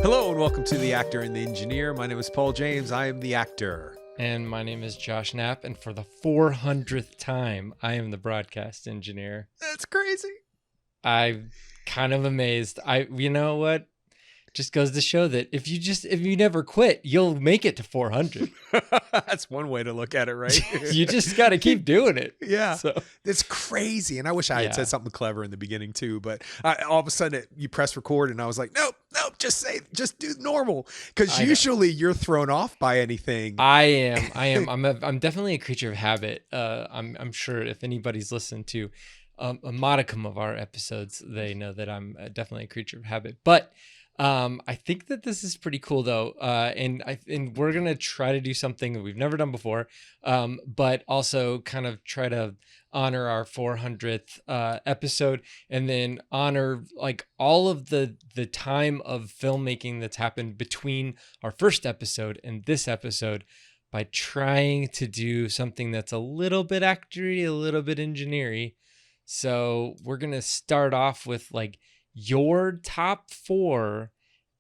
Hello and welcome to The Actor and the Engineer. My name is Paul James. I am the actor. And my name is Josh Knapp, and for the 400th time, I am the broadcast engineer. That's crazy. I'm kind of amazed. You know what? Just goes to show that if you never quit, you'll make it to 400. That's one way to look at it, right? You just got to keep doing it. Yeah. So. It's crazy. And I wish I had said something clever in the beginning too, but all of a sudden you press record and I was like, nope, just do normal. Because usually you're thrown off by anything. I am. I'm definitely a creature of habit. I'm sure if anybody's listened to a modicum of our episodes, they know that I'm definitely a creature of habit. But I think that this is pretty cool though. And we're going to try to do something that we've never done before. But also kind of try to honor our 400th episode, and then honor like all of the time of filmmaking that's happened between our first episode and this episode by trying to do something that's a little bit actory, a little bit engineering. So we're going to start off with like your top 4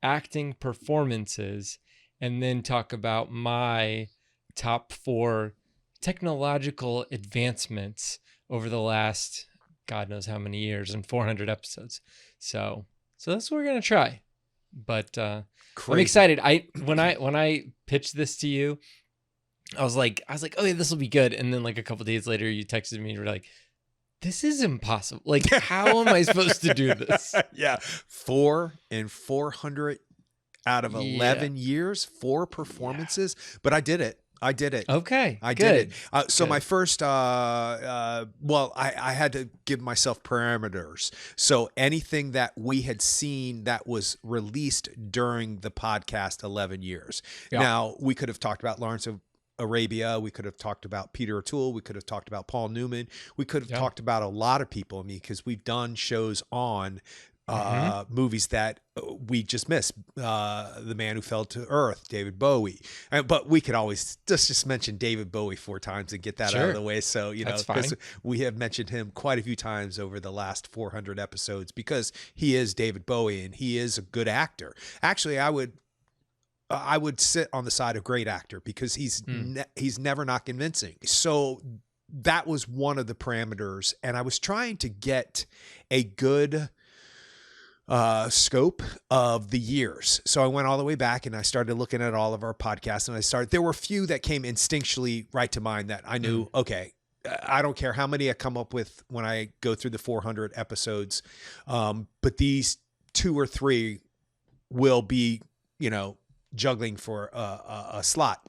acting performances, and then talk about my top 4 technological advancements over the last God knows how many years and 400 episodes. So that's what we're going to try. But I'm excited. When I pitched this to you, I was like, oh yeah, this will be good. And then like a couple days later, you texted me and you were like, this is impossible. Like, how am I supposed to do this? Yeah. 4 and 400 out of 11 years, 4 performances, but I did it. Okay. I did it. So my first, I had to give myself parameters. So anything that we had seen that was released during the podcast 11 years. Yeah. Now, we could have talked about Lawrence of Arabia. We could have talked about Peter O'Toole. We could have talked about Paul Newman. We could have talked about a lot of people. I mean, because we've done shows on movies that we just missed. The Man Who Fell to Earth, David Bowie. But we could always just mention David Bowie 4 times and get that out of the way. So, because we have mentioned him quite a few times over the last 400 episodes because he is David Bowie and he is a good actor. Actually, I would sit on the side of great actor because he's never not convincing. So that was one of the parameters. And I was trying to get a good scope of the years. So I went all the way back and I started looking at all of our podcasts, and there were a few that came instinctually right to mind that I knew, okay, I don't care how many I come up with when I go through the 400 episodes. But these 2 or 3 will be, juggling for a slot,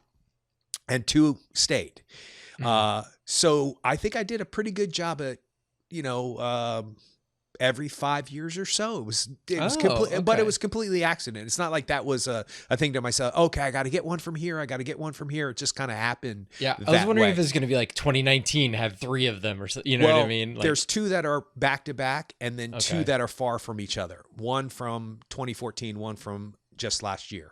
and 2 stayed. So I think I did a pretty good job at, every 5 years or so. But it was completely accident. It's not like that was a thing to myself. Okay, I got to get one from here. It just kind of happened. Yeah. I was wondering if it's going to be like 2019, have 3 of them or so, what I mean? Like, there's 2 that are back to back, and then 2 that are far from each other. One from 2014, one from just last year.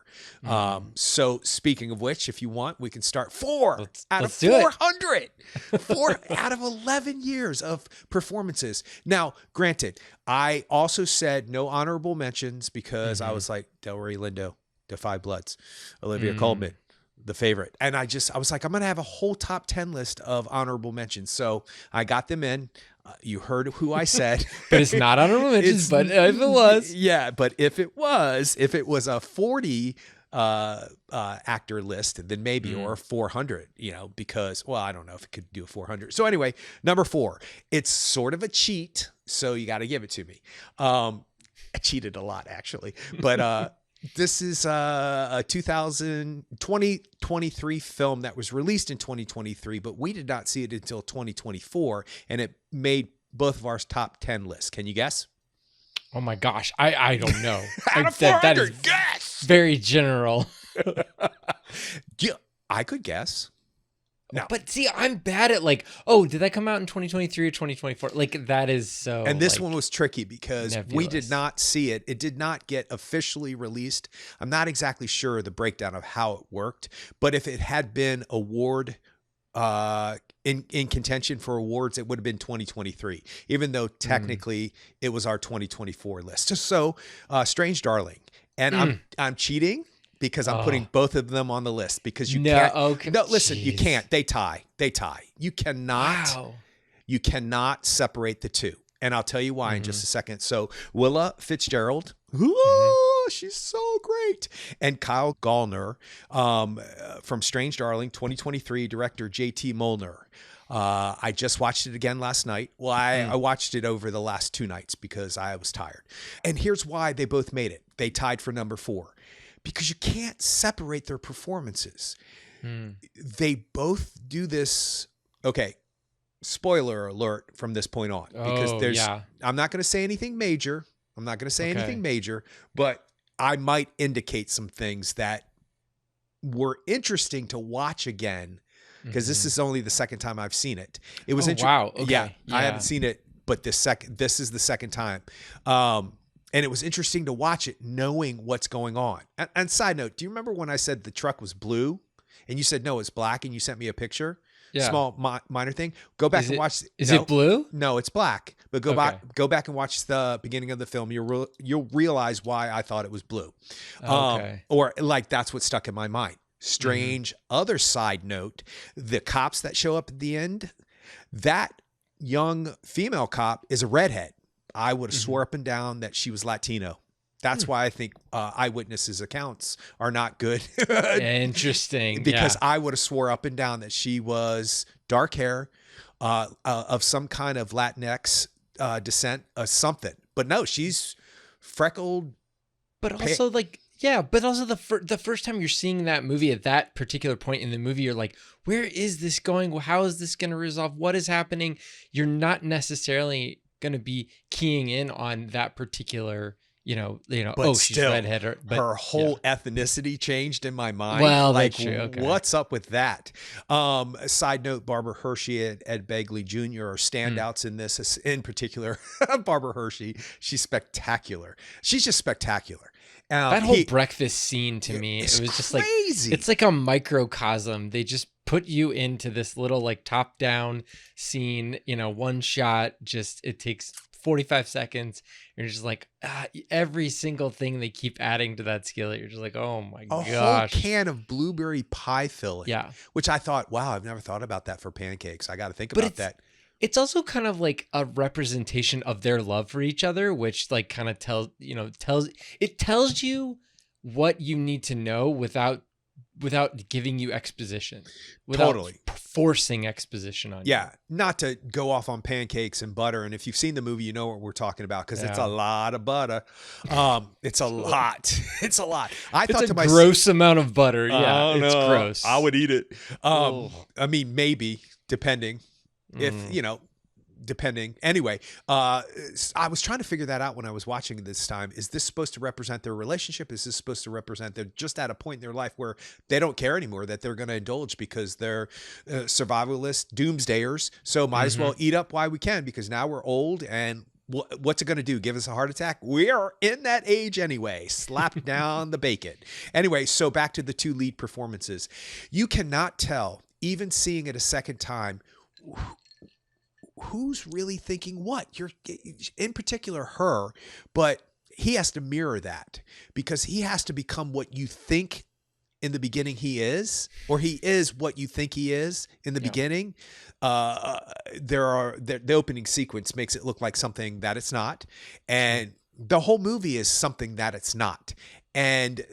So speaking of which, if you want, we can start 4 out of 400. 4 out of 11 years of performances. Now, granted, I also said no honorable mentions because I was like Delroy Lindo, The Five Bloods, Olivia Colman, The Favorite. And I was like, I'm going to have a whole top 10 list of honorable mentions. So I got them in. You heard who I said, but it's not honorable mentions. But if it was, but if it was a 40 actor list, then maybe, or 400, because, I don't know if it could do a 400. So anyway, number 4, it's sort of a cheat. So you got to give it to me. I cheated a lot actually, but, this is a 2023 film that was released in 2023, but we did not see it until 2024, and it made both of our top 10 lists. Can you guess? Oh my gosh, I don't know. Out of 400, that is guess! Very general. Yeah, I could guess. No. But see, I'm bad at did that come out in 2023 or 2024? Like, that is so... And this one was tricky because we did not see it. It did not get officially released. I'm not exactly sure the breakdown of how it worked, but if it had been award in contention for awards, it would have been 2023, even though technically it was our 2024 list. So Strange Darling. And I'm cheating because I'm putting both of them on the list because you No, can't. okay. No, listen, you Jeez. can't. They tie. You cannot. Wow. You cannot separate the two. And I'll tell you why in just a second. So Willa Fitzgerald, she's so great. And Kyle Gallner from Strange Darling, 2023, director J.T. Molnar. I just watched it again last night. Well, I watched it over the last 2 nights because I was tired. And here's why they both made it. They tied for number 4. Because you can't separate their performances. They both do this. Okay. Spoiler alert from this point on, because I'm not going to say anything major. But I might indicate some things that were interesting to watch again, because this is only the second time I've seen it. It was interesting. Wow. Okay. Yeah, I haven't seen it, but this is the second time. And it was interesting to watch it knowing what's going on. And side note, do you remember when I said the truck was blue and you said, no, it's black, and you sent me a picture? Yeah. Small minor thing. Go back and watch. Is it blue? No, it's black. But go back and watch the beginning of the film. You'll realize why I thought it was blue. Or like that's what stuck in my mind. Strange. Other side note: the cops that show up at the end, that young female cop is a redhead. I would have swore up and down that she was Latino. That's why I think eyewitnesses' accounts are not good. Interesting. Because I would have swore up and down that she was dark hair, of some kind of Latinx descent, something. But no, she's freckled. But also the first time you're seeing that movie at that particular point in the movie, you're like, where is this going? How is this going to resolve? What is happening? You're not necessarily going to be keying in on that particular but she's redhead. Her whole ethnicity changed in my mind. Well, like, that's true. Okay. What's up with that? Side note, Barbara Hershey and Ed Begley Jr. are standouts in this. In particular, Barbara Hershey, she's spectacular. She's just spectacular. That whole breakfast scene to me, it was just crazy. It's like a microcosm. They just put you into this little like top down scene, one shot, it takes 45 seconds. You're just like, every single thing they keep adding to that skillet. You're just like, oh my gosh. A whole can of blueberry pie filling. Yeah. Which I thought, wow, I've never thought about that for pancakes. I got to think about that. It's also kind of like a representation of their love for each other, which like kind of tells you what you need to know without giving you exposition, without forcing exposition on you. Yeah, not to go off on pancakes and butter. And if you've seen the movie, you know what we're talking about, because it's a lot of butter. It's a lot. It's a lot. It's a gross amount of butter. Yeah, it's gross. I would eat it. I mean, maybe depending. If depending. Anyway, I was trying to figure that out when I was watching this time. Is this supposed to represent their relationship? Is this supposed to represent they're just at a point in their life where they don't care anymore, that they're going to indulge because they're survivalists, doomsdayers. So might as well eat up while we can, because now we're old, and what's it going to do? Give us a heart attack? We are in that age anyway. Slap down the bacon. Anyway, so back to the 2 lead performances. You cannot tell, even seeing it a second time, who's really thinking what. You're in particular her, but he has to mirror that, because he has to become what you think in the beginning he is, or he is what you think he is in the beginning. The opening sequence makes it look like something that it's not, and the whole movie is something that it's not. And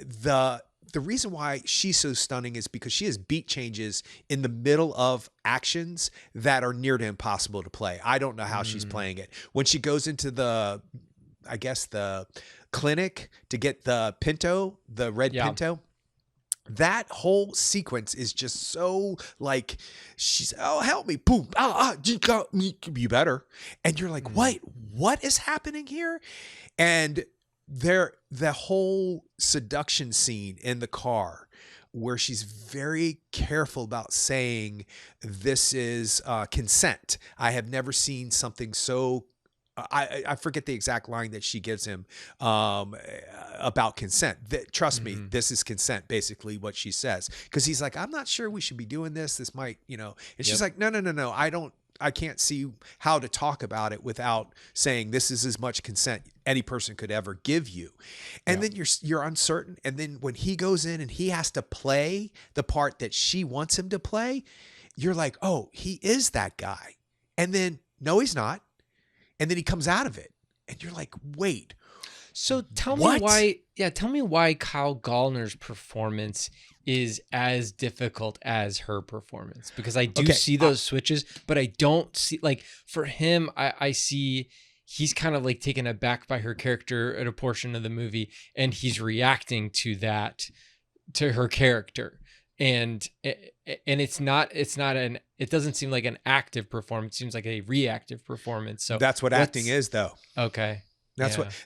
the reason why she's so stunning is because she has beat changes in the middle of actions that are near to impossible to play. I don't know how she's playing it. When she goes into the clinic to get the Pinto, the red Pinto, that whole sequence is just so like, she's, oh, help me. Boom. You better. And you're like, what is happening here? And the whole seduction scene in the car, where she's very careful about saying this is consent. I have never seen something so I forget the exact line that she gives him about consent. Trust me, this is consent, basically what she says. Because he's like, I'm not sure we should be doing this. This might, And she's like, no. can't see how to talk about it without saying this is as much consent any person could ever give you. And then you're uncertain. And then when he goes in and he has to play the part that she wants him to play, you're like, oh, he is that guy. And then, no, he's not. And then he comes out of it. And you're like, wait. So tell me why Kyle Gallner's performance is as difficult as her performance. Because I do see those switches, but I don't see, like, for him, I see he's kind of like taken aback by her character at a portion of the movie, and he's reacting to that, to her character. And it doesn't seem like an active performance. It seems like a reactive performance. So that's what acting is, though. Okay.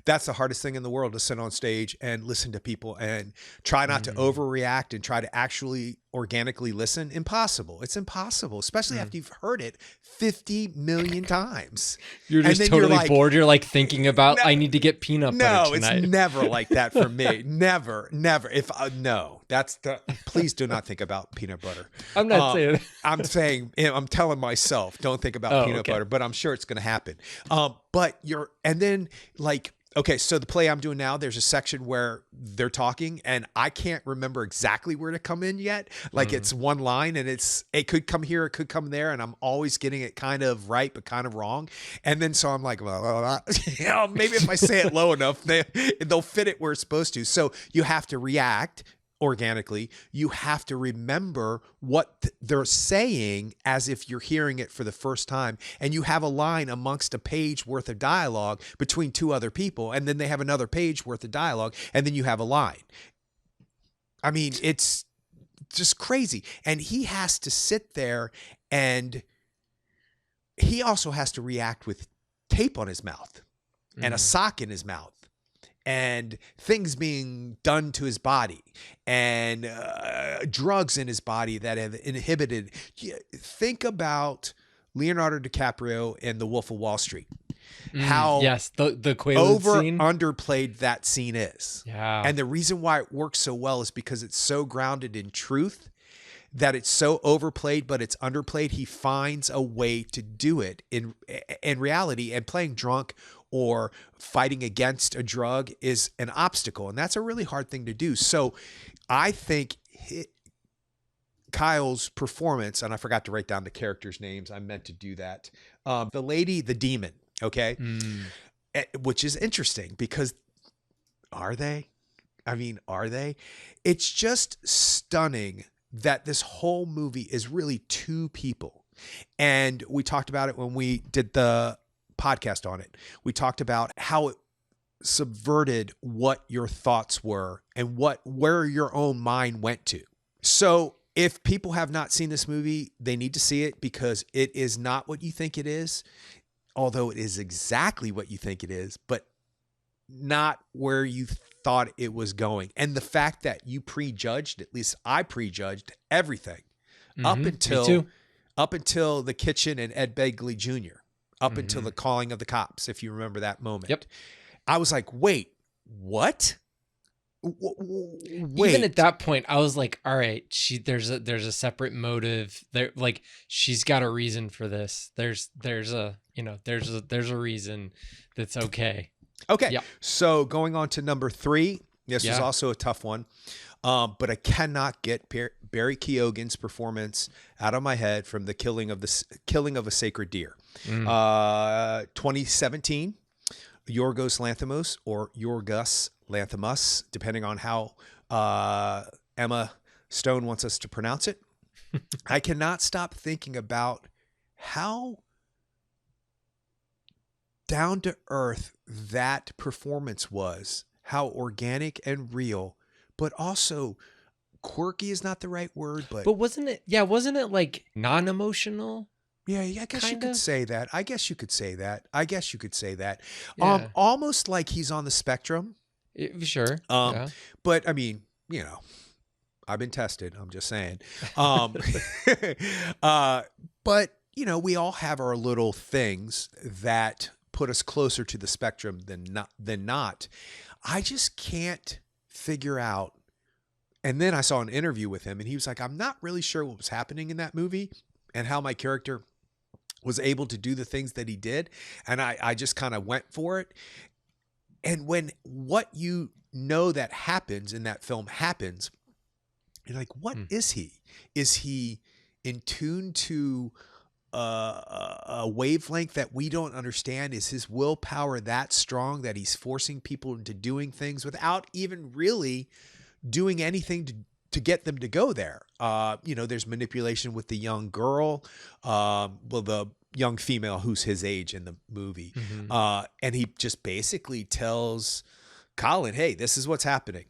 That's the hardest thing in the world, to sit on stage and listen to people and try not to overreact and try to actually organically listen. Impossible. It's impossible, especially after you've heard it 50 million times. You're just totally bored. You're like thinking about, I need to get peanut butter tonight. No, it's never like that for me. Never. Please do not think about peanut butter. I'm not saying. I'm telling myself, don't think about peanut butter, but I'm sure it's going to happen. So the play I'm doing now, there's a section where they're talking and I can't remember exactly where to come in yet. Like it's one line and it could come here, it could come there. And I'm always getting it kind of right, but kind of wrong. And then, so I'm like, maybe if I say it low enough, they'll fit it where it's supposed to. So you have to react organically. You have to remember what they're saying as if you're hearing it for the first time. And you have a line amongst a page worth of dialogue between two other people. And then they have another page worth of dialogue. And then you have a line. I mean, it's just crazy. And he has to sit there, and he also has to react with tape on his mouth and a sock in his mouth, and things being done to his body, and drugs in his body that have inhibited. Think about Leonardo DiCaprio in The Wolf of Wall Street. How the Quaalude scene, underplayed that scene is. Yeah. And the reason why it works so well is because it's so grounded in truth that it's so overplayed, but it's underplayed. He finds a way to do it in reality, and playing drunk or fighting against a drug is an obstacle. And that's a really hard thing to do. So I think Kyle's performance, and I forgot to write down the characters' names. I meant to do that. The lady, the demon. Okay. Which is interesting because are they? It's just stunning that this whole movie is really two people. And we talked about it when we did the podcast on it. We talked about how it subverted what your thoughts were and where your own mind went to. So if people have not seen this movie, they need to see it, because it is not what you think it is, although it is exactly what you think it is, but not where you thought it was going. And the fact that you prejudged, at least I prejudged everything up until the kitchen and Ed Begley Jr., up until the calling of the cops, if you remember that moment. Yep. I was like, wait, what? Wait. Even at that point, I was like, all right, there's a separate motive there. Like, she's got a reason for this. There's a reason that's okay. Okay. Yep. So going on to number 3, this was also a tough one. But I cannot get Barry Keoghan's performance out of my head from the killing of a sacred deer. 2017, Yorgos Lanthimos, or Yorgos Lanthimos, depending on how Emma Stone wants us to pronounce it. I cannot stop thinking about how down to earth that performance was, how organic and real, but also quirky is not the right word, but wasn't it like non-emotional? Yeah, I guess you could say that. Yeah. Almost like he's on the spectrum. Sure. But I mean, I've been tested. I'm just saying. But we all have our little things that put us closer to the spectrum than not. I just can't figure out. And then I saw an interview with him, and he was like, I'm not really sure what was happening in that movie and how my character was able to do the things that he did. And I just kind of went for it. And when what you know that happens in that film happens, you're like, what is he? Is he in tune to a wavelength that we don't understand? Is his willpower that strong that he's forcing people into doing things without even really doing anything to get them to go there? There's manipulation with the young girl, the young female who's his age in the movie. And he just basically tells Colin, hey, this is what's happening.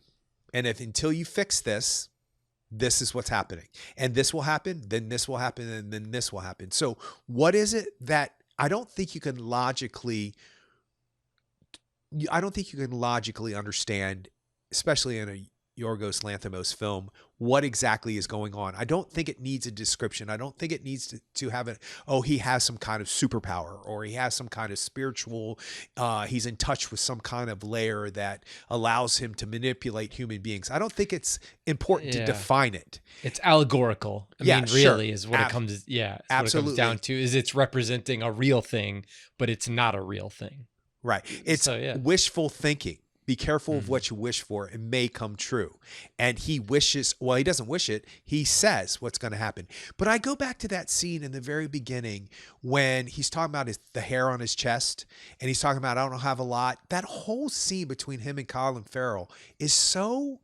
And until you fix this, this is what's happening. And this will happen, then this will happen, and then this will happen. So what is it that I don't think you can logically understand, especially in a Yorgos Lanthimos film, what exactly is going on. I don't think it needs a description. I don't think it needs to have he has some kind of superpower, or he has some kind of spiritual, he's in touch with some kind of layer that allows him to manipulate human beings. I don't think it's important to define it. It's allegorical. I mean, really is what it comes, absolutely. What it comes down to is it's representing a real thing, but it's not a real thing. Right. It's wishful thinking. Be careful of what you wish for. It may come true. And he wishes, well, he doesn't wish it. He says what's going to happen. But I go back to that scene in the very beginning when he's talking about the hair on his chest, and he's talking about, I don't have a lot. That whole scene between him and Colin Farrell is so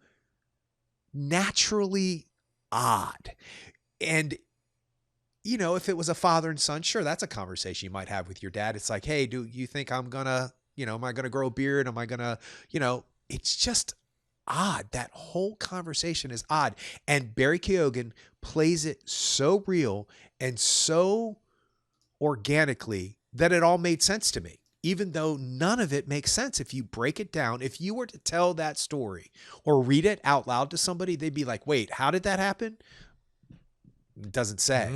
naturally odd. And if it was a father and son, sure, that's a conversation you might have with your dad. It's like, hey, do you think I'm going to, am I going to grow a beard? Am I going to, it's just odd. That whole conversation is odd. And Barry Keoghan plays it so real and so organically that it all made sense to me, even though none of it makes sense. If you break it down, if you were to tell that story or read it out loud to somebody, they'd be like, wait, how did that happen? It doesn't say.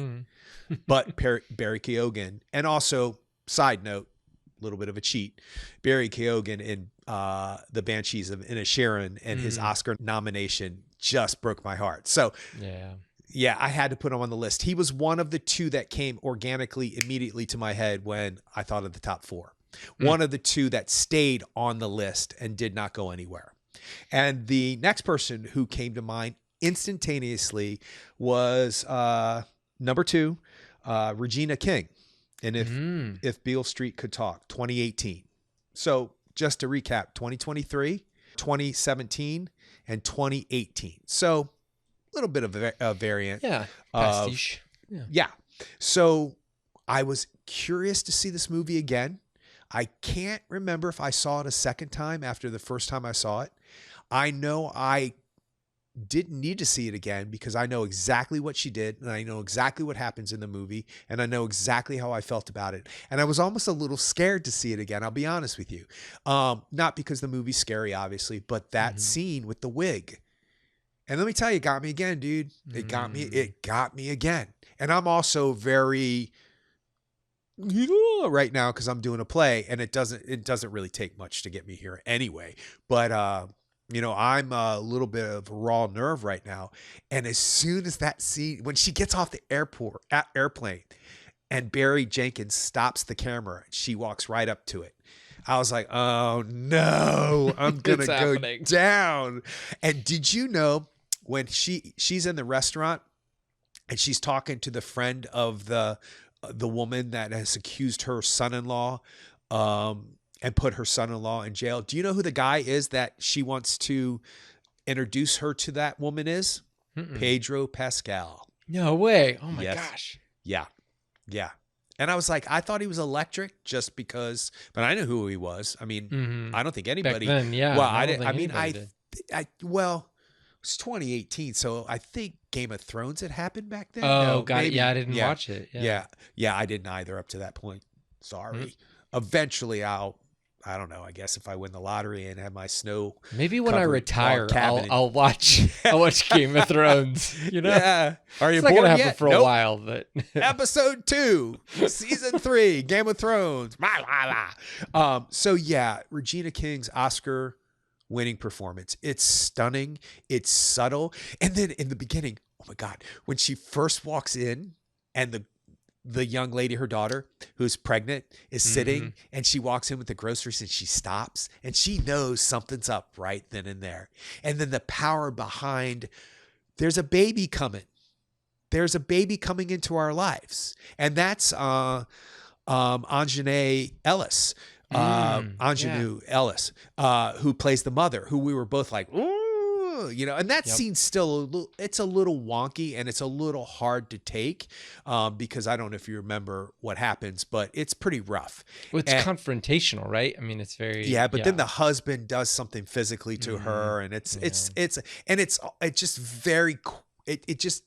But Barry Keoghan, and also, side note, a little bit of a cheat, Barry Keoghan in The Banshees of Inisherin and his Oscar nomination just broke my heart. So I had to put him on the list. He was one of the two that came organically immediately to my head when I thought of the top four. One of the two that stayed on the list and did not go anywhere. And the next person who came to mind instantaneously was number two, Regina King. And if Beale Street Could Talk, 2018. So just to recap, 2023, 2017, and 2018. So a little bit of a variant. Yeah. Pastiche. Yeah. So I was curious to see this movie again. I can't remember if I saw it a second time after the first time I saw it. I know I didn't need to see it again because I know exactly what she did, and I know exactly what happens in the movie, and I know exactly how I felt about it. And I was almost a little scared to see it again. I'll be honest with you. Not because the movie's scary, obviously, but that scene with the wig. And let me tell you, it got me again, dude. It got me again. And I'm also very right now because I'm doing a play, and it doesn't really take much to get me here anyway. But I'm a little bit of raw nerve right now. And as soon as that scene, when she gets off the airplane and Barry Jenkins stops the camera, she walks right up to it. I was like, oh no, I'm going to go down. And did you know when she's in the restaurant and she's talking to the friend of the woman that has accused her son-in-law, and put her son-in-law in jail. Do you know who the guy is that she wants to introduce her to that woman is? Pedro Pascal. No way. Oh my gosh. Yeah. Yeah. And I was like, I thought he was electric just because, but I knew who he was. I mean, I don't think anybody. Back then, yeah. Well, it was 2018. So I think Game of Thrones had happened back then. Oh, no, got it. Yeah, I didn't watch it. Yeah. I didn't either up to that point. Sorry. Eventually I don't know. I guess if I win the lottery and have my snow, maybe when I retire, I'll watch Game of Thrones. Yeah. Are you it's not bored gonna yet? happen for a while, but Episode 2, season 3, Game of Thrones. So yeah, Regina King's Oscar-winning performance. It's stunning. It's subtle. And then in the beginning, oh my God, when she first walks in and the young lady, her daughter, who's pregnant, is sitting, Mm-hmm. and she walks in with the groceries, and she stops, and she knows something's up right then and there. And then the power behind, there's a baby coming. There's a baby coming into our lives. And that's Anjanae Ellis, Yeah. Anjanou Ellis, who plays the mother, who we were both like, ooh, you know, and that Yep. scene's still it's a little wonky, and it's a little hard to take, because I don't know if you remember what happens, but it's pretty rough. Well, it's And, confrontational, right? I mean, it's very, yeah, but then the husband does something physically to Mm, her, and it's just very, it just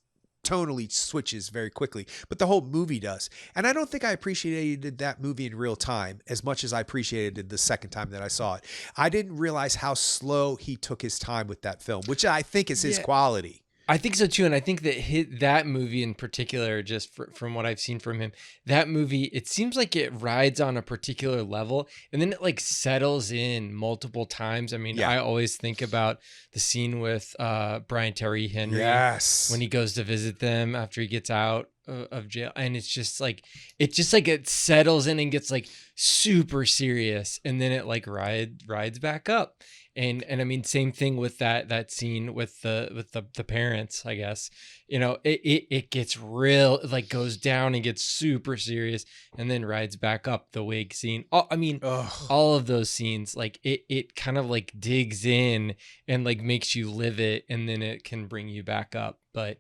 tonally switches very quickly, but the whole movie does. And I don't think I appreciated that movie in real time as much as I appreciated it the second time that I saw it. I didn't realize how slow he took his time with that film, which I think is his Yeah. quality. I think so too, and I think that that movie in particular, just from what I've seen from him, that movie, it seems like it rides on a particular level, and then it like settles in multiple times. I mean, Yeah. I always think about the scene with Brian Terry Henry Yes. when he goes to visit them after he gets out of jail, and it's just like it settles in and gets like super serious, and then it like rides back up. And I mean, same thing with that scene with the parents, I guess. You know, it gets real, it like goes down and gets super serious, and then rides back up. The wig scene. I mean, Ugh. all of those scenes, like it kind of like digs in and like makes you live it, and then it can bring you back up. But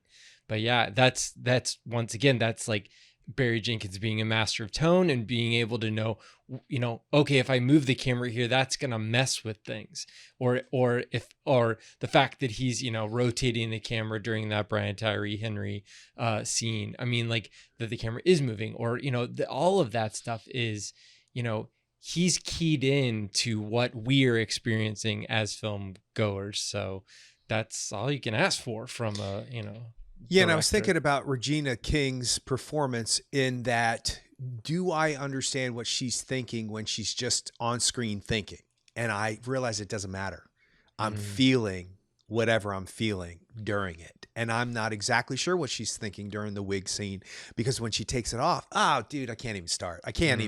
yeah, that's once again, that's like Barry Jenkins being a master of tone and being able to know, you know, okay, if I move the camera here, that's going to mess with things. Or the fact that he's, you know, rotating the camera during that Brian Tyree Henry scene. I mean, like that the camera is moving, or, you know, all of that stuff is, you know, he's keyed in to what we're experiencing as film goers. So that's all you can ask for from a, you know, Yeah, and I was director. thinking about Regina King's performance in that. Do I understand what she's thinking when she's just on screen thinking? And I realize it doesn't matter. I'm feeling whatever I'm feeling during it. And I'm not exactly sure what she's thinking during the wig scene, because when she takes it off, oh, dude, I can't even start. I can't.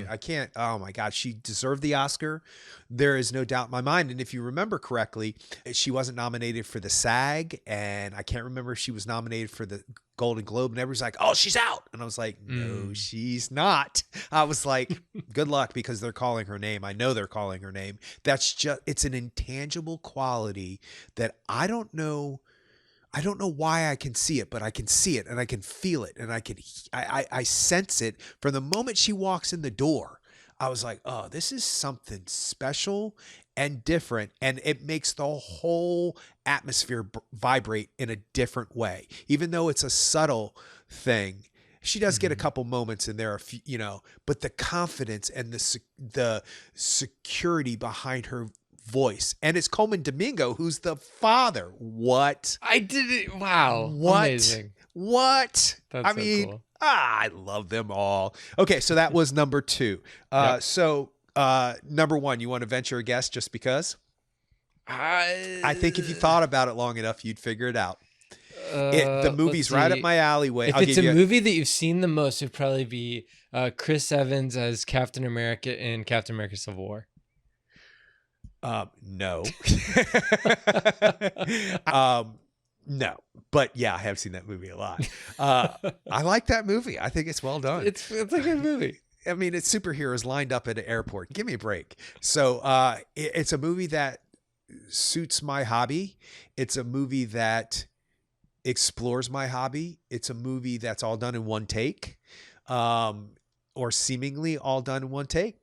Oh my God. She deserved the Oscar. There is no doubt in my mind. And if you remember correctly, she wasn't nominated for the SAG, and I can't remember if she was nominated for the Golden Globe, and everybody's like, oh, she's out. And I was like, no, she's not. I was like, good luck, because they're calling her name. I know they're calling her name. That's just, it's an intangible quality that I don't know why I can see it, but I can see it, and I can feel it, and I sense it from the moment she walks in the door. I was like, oh, this is something special and different, and it makes the whole atmosphere vibrate in a different way. Even though it's a subtle thing, she does get a couple moments in there, a few, you know, but the confidence and the security behind her voice, and it's Coleman Domingo who's the father. What? I did it. Wow. What? Amazing. What? That's I so mean, cool. I love them all. Okay, so that was number 2. Yep. So number 1, you want to venture a guess just because? I think if you thought about it long enough, you'd figure it out. The movie's right up my alleyway. If it's a movie that you've seen the most, it'd probably be Chris Evans as Captain America in Captain America Civil War. No. No, but yeah, I have seen that movie a lot. I like that movie. I think it's well done. It's a good movie. I mean, it's superheroes lined up at an airport. Give me a break. So it's a movie that suits my hobby. It's a movie that explores my hobby. It's a movie that's all done in one take, or seemingly all done in one take.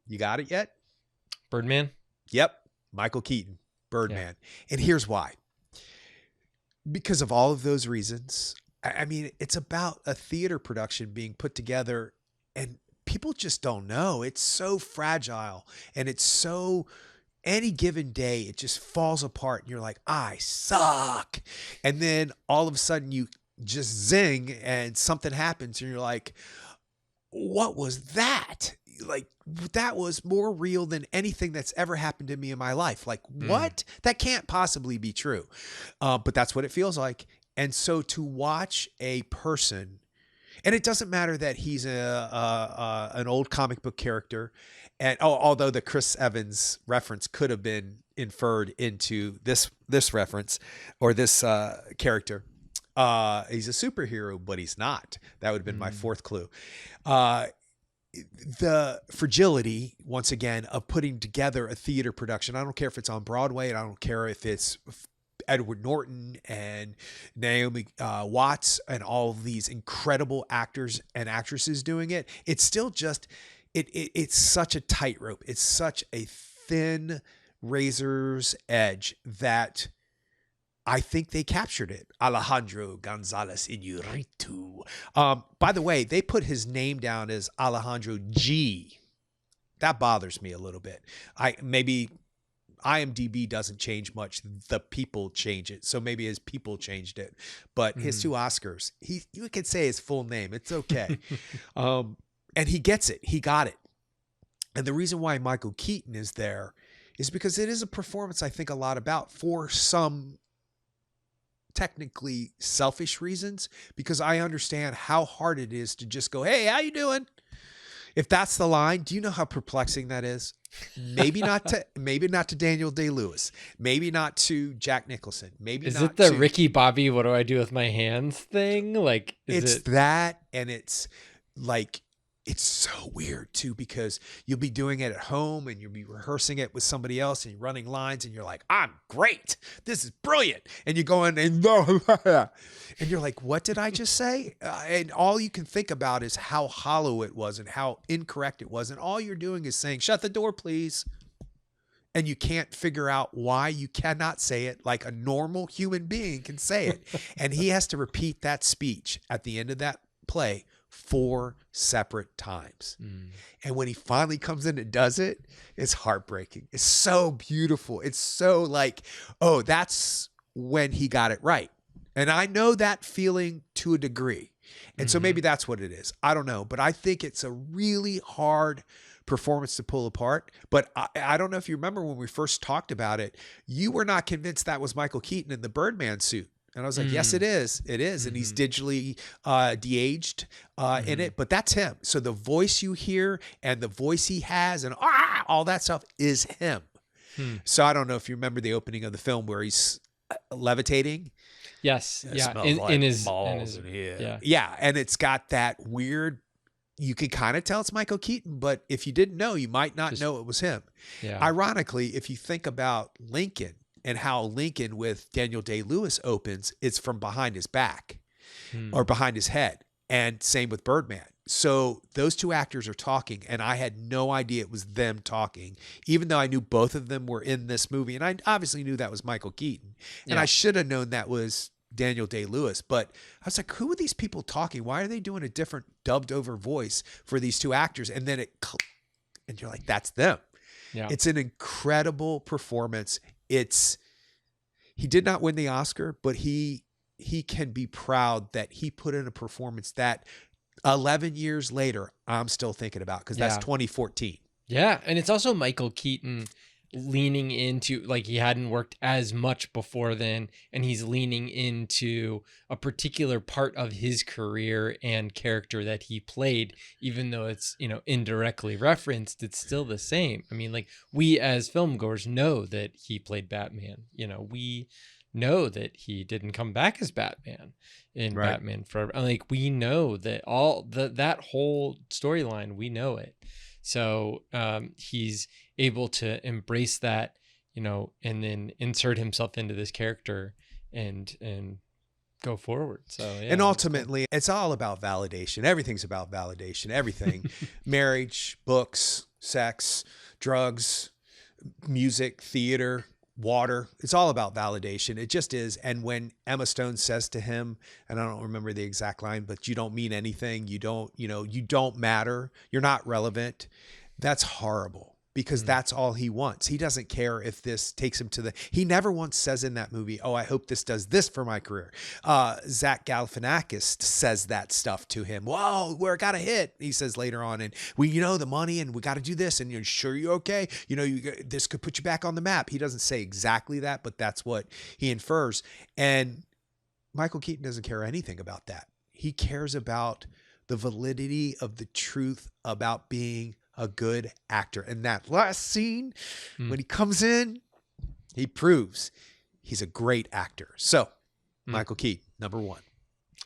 You got it yet? Birdman? Yep. Michael Keaton, Birdman. Yeah. And here's why. Because of all of those reasons. I mean, it's about a theater production being put together, and people just don't know. It's so fragile, and it's so, any given day, it just falls apart, and you're like, I suck. And then all of a sudden you just zing and something happens, and you're like, what was that? Like, that was more real than anything that's ever happened to me in my life. Like, what? That can't possibly be true. But that's what it feels like. And so to watch a person, And it doesn't matter that he's an old comic book character, and although the Chris Evans reference could have been inferred into this reference or this character, he's a superhero, but he's not. That would have been my fourth clue. The fragility, once again, of putting together a theater production. I don't care if it's on Broadway, and I don't care if it's Edward Norton and Naomi Watts and all of these incredible actors and actresses doing it. It's still just, it's such a tightrope. It's such a thin razor's edge that I think they captured it. Alejandro Gonzalez Iñárritu. By the way, they put his name down as Alejandro G. That bothers me a little bit. Maybe IMDb doesn't change much. The people change it. So maybe his people changed it. But his 2 Oscars, you could say his full name. It's okay. And he gets it. He got it. And the reason why Michael Keaton is there is because it is a performance I think a lot about for some technically selfish reasons, because I understand how hard it is to just go, hey, how you doing? If that's the line, do you know how perplexing that is? Maybe not to Daniel Day-Lewis, maybe not to Jack Nicholson, maybe is not it the to Ricky Bobby what do I do with my hands thing? Like it's that, and it's like, it's so weird too, because you'll be doing it at home and you'll be rehearsing it with somebody else and you're running lines and you're like, I'm great. This is brilliant. And you go in and you're like, what did I just say? And all you can think about is how hollow it was and how incorrect it was. And all you're doing is saying, shut the door, please. And you can't figure out why you cannot say it like a normal human being can say it. And he has to repeat that speech at the end of that play 4 separate times. And when he finally comes in and does it, it's heartbreaking. It's so beautiful. It's so like, oh, that's when he got it right. And I know that feeling to a degree. And so maybe that's what it is. I don't know. But I think it's a really hard performance to pull apart. But I don't know if you remember when we first talked about it, you were not convinced that was Michael Keaton in the Birdman suit. And I was like, yes, it is. It is. And he's digitally de-aged in it. But that's him. So the voice you hear and the voice he has and all that stuff is him. So I don't know if you remember the opening of the film where he's levitating. Yes. Yeah. Like in his yeah. And it's got that weird, you can kind of tell it's Michael Keaton, but if you didn't know, you might not know it was him. Yeah. Ironically, if you think about Lincoln, and how Lincoln with Daniel Day-Lewis opens, it's from behind his back or behind his head. And same with Birdman. So those 2 actors are talking, and I had no idea it was them talking, even though I knew both of them were in this movie. And I obviously knew that was Michael Keaton. And I should have known that was Daniel Day-Lewis. But I was like, who are these people talking? Why are they doing a different dubbed over voice for these 2 actors? And then and you're like, that's them. Yeah. It's an incredible performance. He did not win the Oscar, but he can be proud that he put in a performance that 11 years later, I'm still thinking about, because that's 2014. Yeah. And it's also Michael Keaton leaning into, like, he hadn't worked as much before then, and he's leaning into a particular part of his career and character that he played, even though it's, indirectly referenced, it's still the same. I mean, like, we as film goers know that he played Batman. We know that he didn't come back as Batman in Batman Forever. Like, we know that that whole storyline, we know it. So he's able to embrace that, and then insert himself into this character and go forward. So yeah, and ultimately, it's all about validation. Everything's about validation. Everything, marriage, books, sex, drugs, music, theater, water. It's all about validation. It just is. And when Emma Stone says to him, and I don't remember the exact line, but you don't mean anything. You don't matter. You're not relevant. That's horrible, because that's all he wants. He doesn't care if this takes him he never once says in that movie, oh, I hope this does this for my career. Zach Galifianakis says that stuff to him. Whoa, we're got a hit. He says later on, and the money, and we got to do this. And you're sure you're okay. This could put you back on the map. He doesn't say exactly that, but that's what he infers. And Michael Keaton doesn't care anything about that. He cares about the validity of the truth about being a good actor. And that last scene, when he comes in, he proves he's a great actor. So, Michael Keaton, number 1.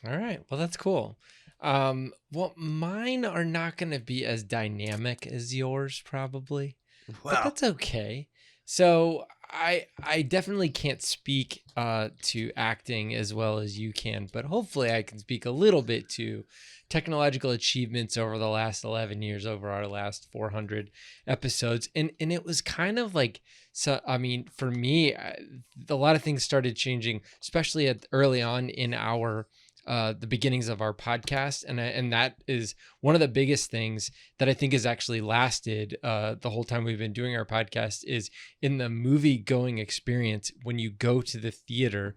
All right. Well, that's cool. Well, mine are not going to be as dynamic as yours, probably, but that's okay. So I definitely can't speak to acting as well as you can, but hopefully I can speak a little bit to technological achievements over the last 11 years, over our last 400 episodes. And it was kind of like, so, I mean, for me, a lot of things started changing, especially early on in our the beginnings of our podcast, and that is one of the biggest things that I think has actually lasted the whole time we've been doing our podcast, is in the movie going experience. When you go to the theater,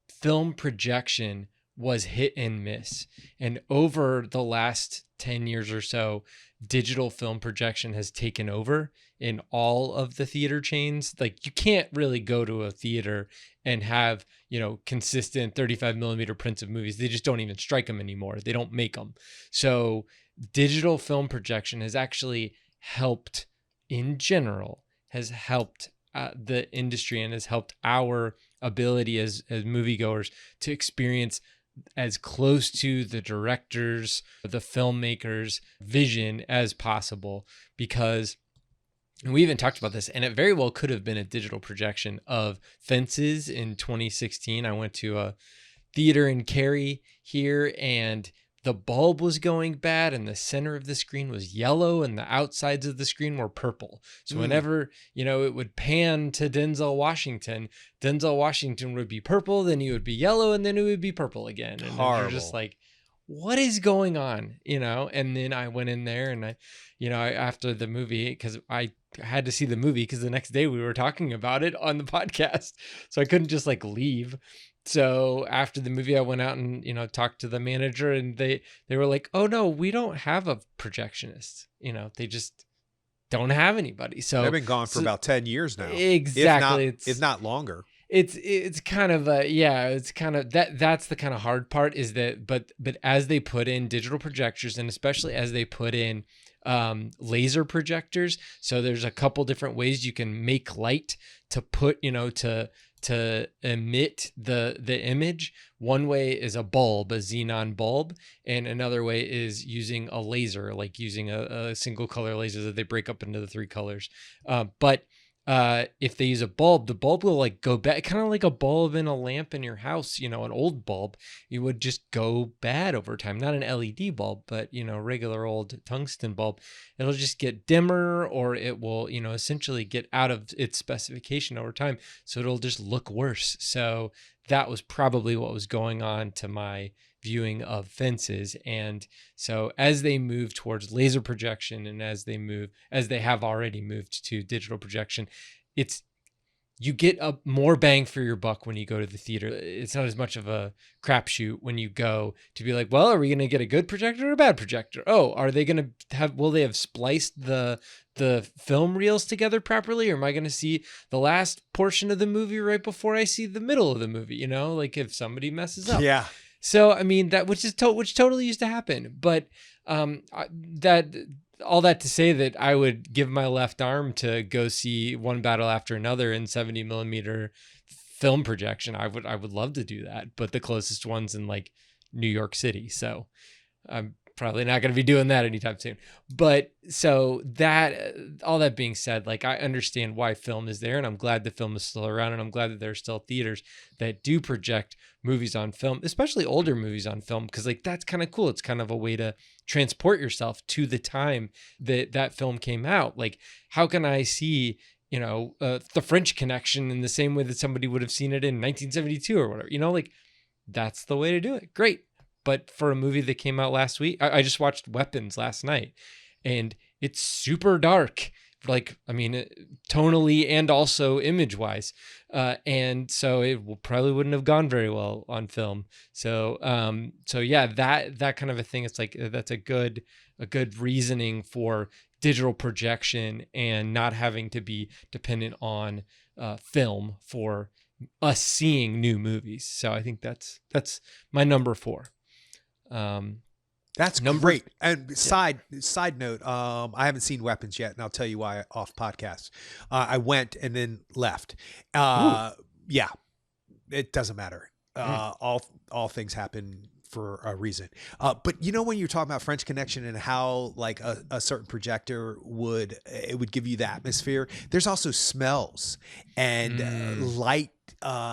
film projection was hit and miss, and over the last 10 years or so, digital film projection has taken over in all of the theater chains. Like, you can't really go to a theater and have, consistent 35 millimeter prints of movies. They just don't even strike them anymore. They don't make them. So digital film projection has actually helped, in general, has helped the industry, and has helped our ability as moviegoers to experience as close to the director's, the filmmaker's vision as possible. Because, and we even talked about this, and it very well could have been a digital projection of Fences in 2016. I went to a theater in Cary here, and the bulb was going bad, and the center of the screen was yellow, and the outsides of the screen were purple. So whenever, it would pan to Denzel Washington would be purple, then he would be yellow, and then it would be purple again. And you're just like, what is going on? And then I went in there, and after the movie, because I had to see the movie, because the next day we were talking about it on the podcast, so I couldn't just leave. So after the movie, I went out and, talked to the manager, and they were like, oh no, we don't have a projectionist. They just don't have anybody. So they've been gone for about 10 years now. Exactly. If not longer. It's kind of it's kind of that's the kind of hard part, is that, but as they put in digital projectors, and especially as they put in laser projectors, so there's a couple different ways you can make light to put, to emit the image. One way is a bulb, a xenon bulb, and another way is using a laser, like using a single color laser that they break up into the 3 colors. But if they use a bulb, the bulb will go back, kind of like a bulb in a lamp in your house, an old bulb. It would just go bad over time. Not an LED bulb, but regular old tungsten bulb. It'll just get dimmer, or it will, essentially get out of its specification over time. So it'll just look worse. So that was probably what was going on to my viewing of Fences. And so as they move towards laser projection, and as they have already moved to digital projection, you get a more bang for your buck when you go to the theater. It's not as much of a crapshoot when you go to be like, well, are we going to get a good projector or a bad projector? Oh, will they have spliced the film reels together properly? Or am I going to see the last portion of the movie right before I see the middle of the movie? If somebody messes up. Yeah. So, I mean, that, which totally used to happen, but all that to say that I would give my left arm to go see One Battle After Another in 70 millimeter film projection. I would love to do that, but the closest one's in New York City. So I'm probably not going to be doing that anytime soon. But so that, all that being said, I understand why film is there, and I'm glad the film is still around, and I'm glad that there are still theaters that do project movies on film, especially older movies on film, because that's kind of cool. It's kind of a way to transport yourself to the time that film came out. How can I see The French Connection in the same way that somebody would have seen it in 1972 or whatever? That's the way to do it. Great. But for a movie that came out last week, I just watched Weapons last night, and it's super dark, tonally and also image wise. And so it probably wouldn't have gone very well on film. So yeah, that kind of a thing. It's that's a good reasoning for digital projection and not having to be dependent on film for us seeing new movies. So I think that's my number 4. That's Number great. And side note, I haven't seen Weapons yet, and I'll tell you why off podcast. I went and then left. Ooh. Yeah, it doesn't matter. Mm. All things happen for a reason. But you know, when you're talking about French Connection and how like a certain projector would give you the atmosphere, there's also smells and light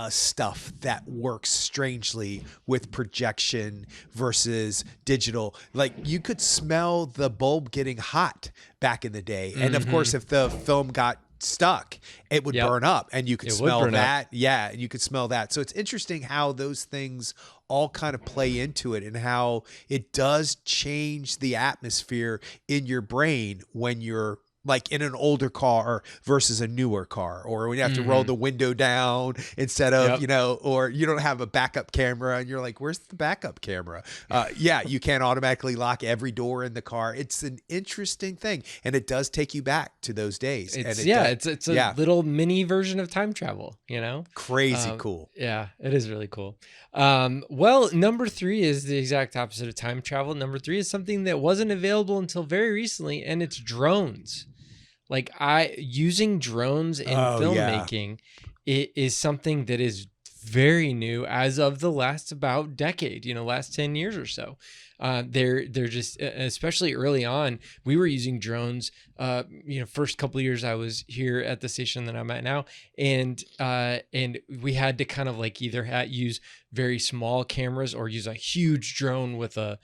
stuff that works strangely with projection versus digital. Like you could smell the bulb getting hot back in the day. And of course, if the film got stuck, it would burn up, and you could smell that. Yeah, and you could smell that. So it's interesting how those things all kind of play into it, and how it does change the atmosphere in your brain when you're like in an older car versus a newer car, or when you have to roll the window down instead of, you know, or you don't have a backup camera and you're like, where's the backup camera? Yeah, you can't automatically lock every door in the car. It's an interesting thing. And it does take you back to those days. It's a little mini version of time travel, you know? Crazy cool. Yeah, it is really cool. Well, number 3 is the exact opposite of time travel. Number 3 is something that wasn't available until very recently, and it's drones. Like using drones in filmmaking, it is something that is very new as of the last about decade, you know, last 10 years or so. They're just, especially early on, we were using drones, you know, first couple of years I was here at the station that I'm at now. And we had to kind of like either use very small cameras or use a huge drone with a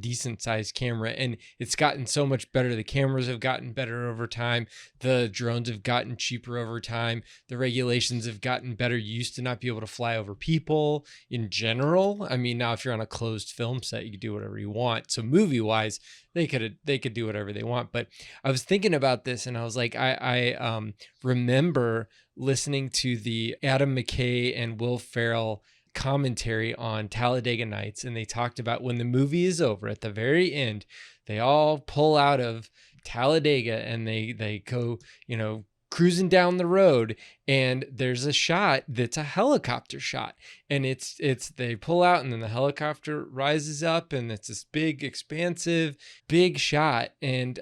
decent sized camera. And it's gotten so much better. The cameras have gotten better over time. The drones have gotten cheaper over time. The regulations have gotten better. You used to not be able to fly over people in general. I mean, now if you're on a closed film set, you can do whatever you want. So movie wise, they could do whatever they want. But I was thinking about this, and I was like, I remember listening to the Adam McKay and Will Ferrell commentary on Talladega Nights, and they talked about when the movie is over at the very end, they all pull out of Talladega and they go, you know, cruising down the road, and there's a shot that's a helicopter shot, and it's they pull out and then the helicopter rises up, and it's this big expansive big shot. And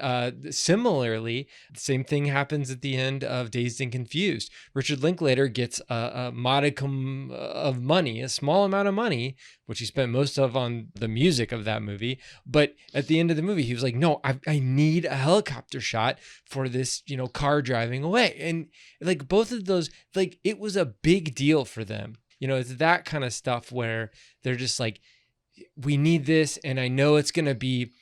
similarly, the same thing happens at the end of Dazed and Confused. Richard Linklater gets a modicum of money, a small amount of money, which he spent most of on the music of that movie, but at the end of the movie he was like, no, I need a helicopter shot for this, you know, car driving away. And like both of those, like it was a big deal for them. You know, it's that kind of stuff where they're just like, we need this, and I know it's gonna be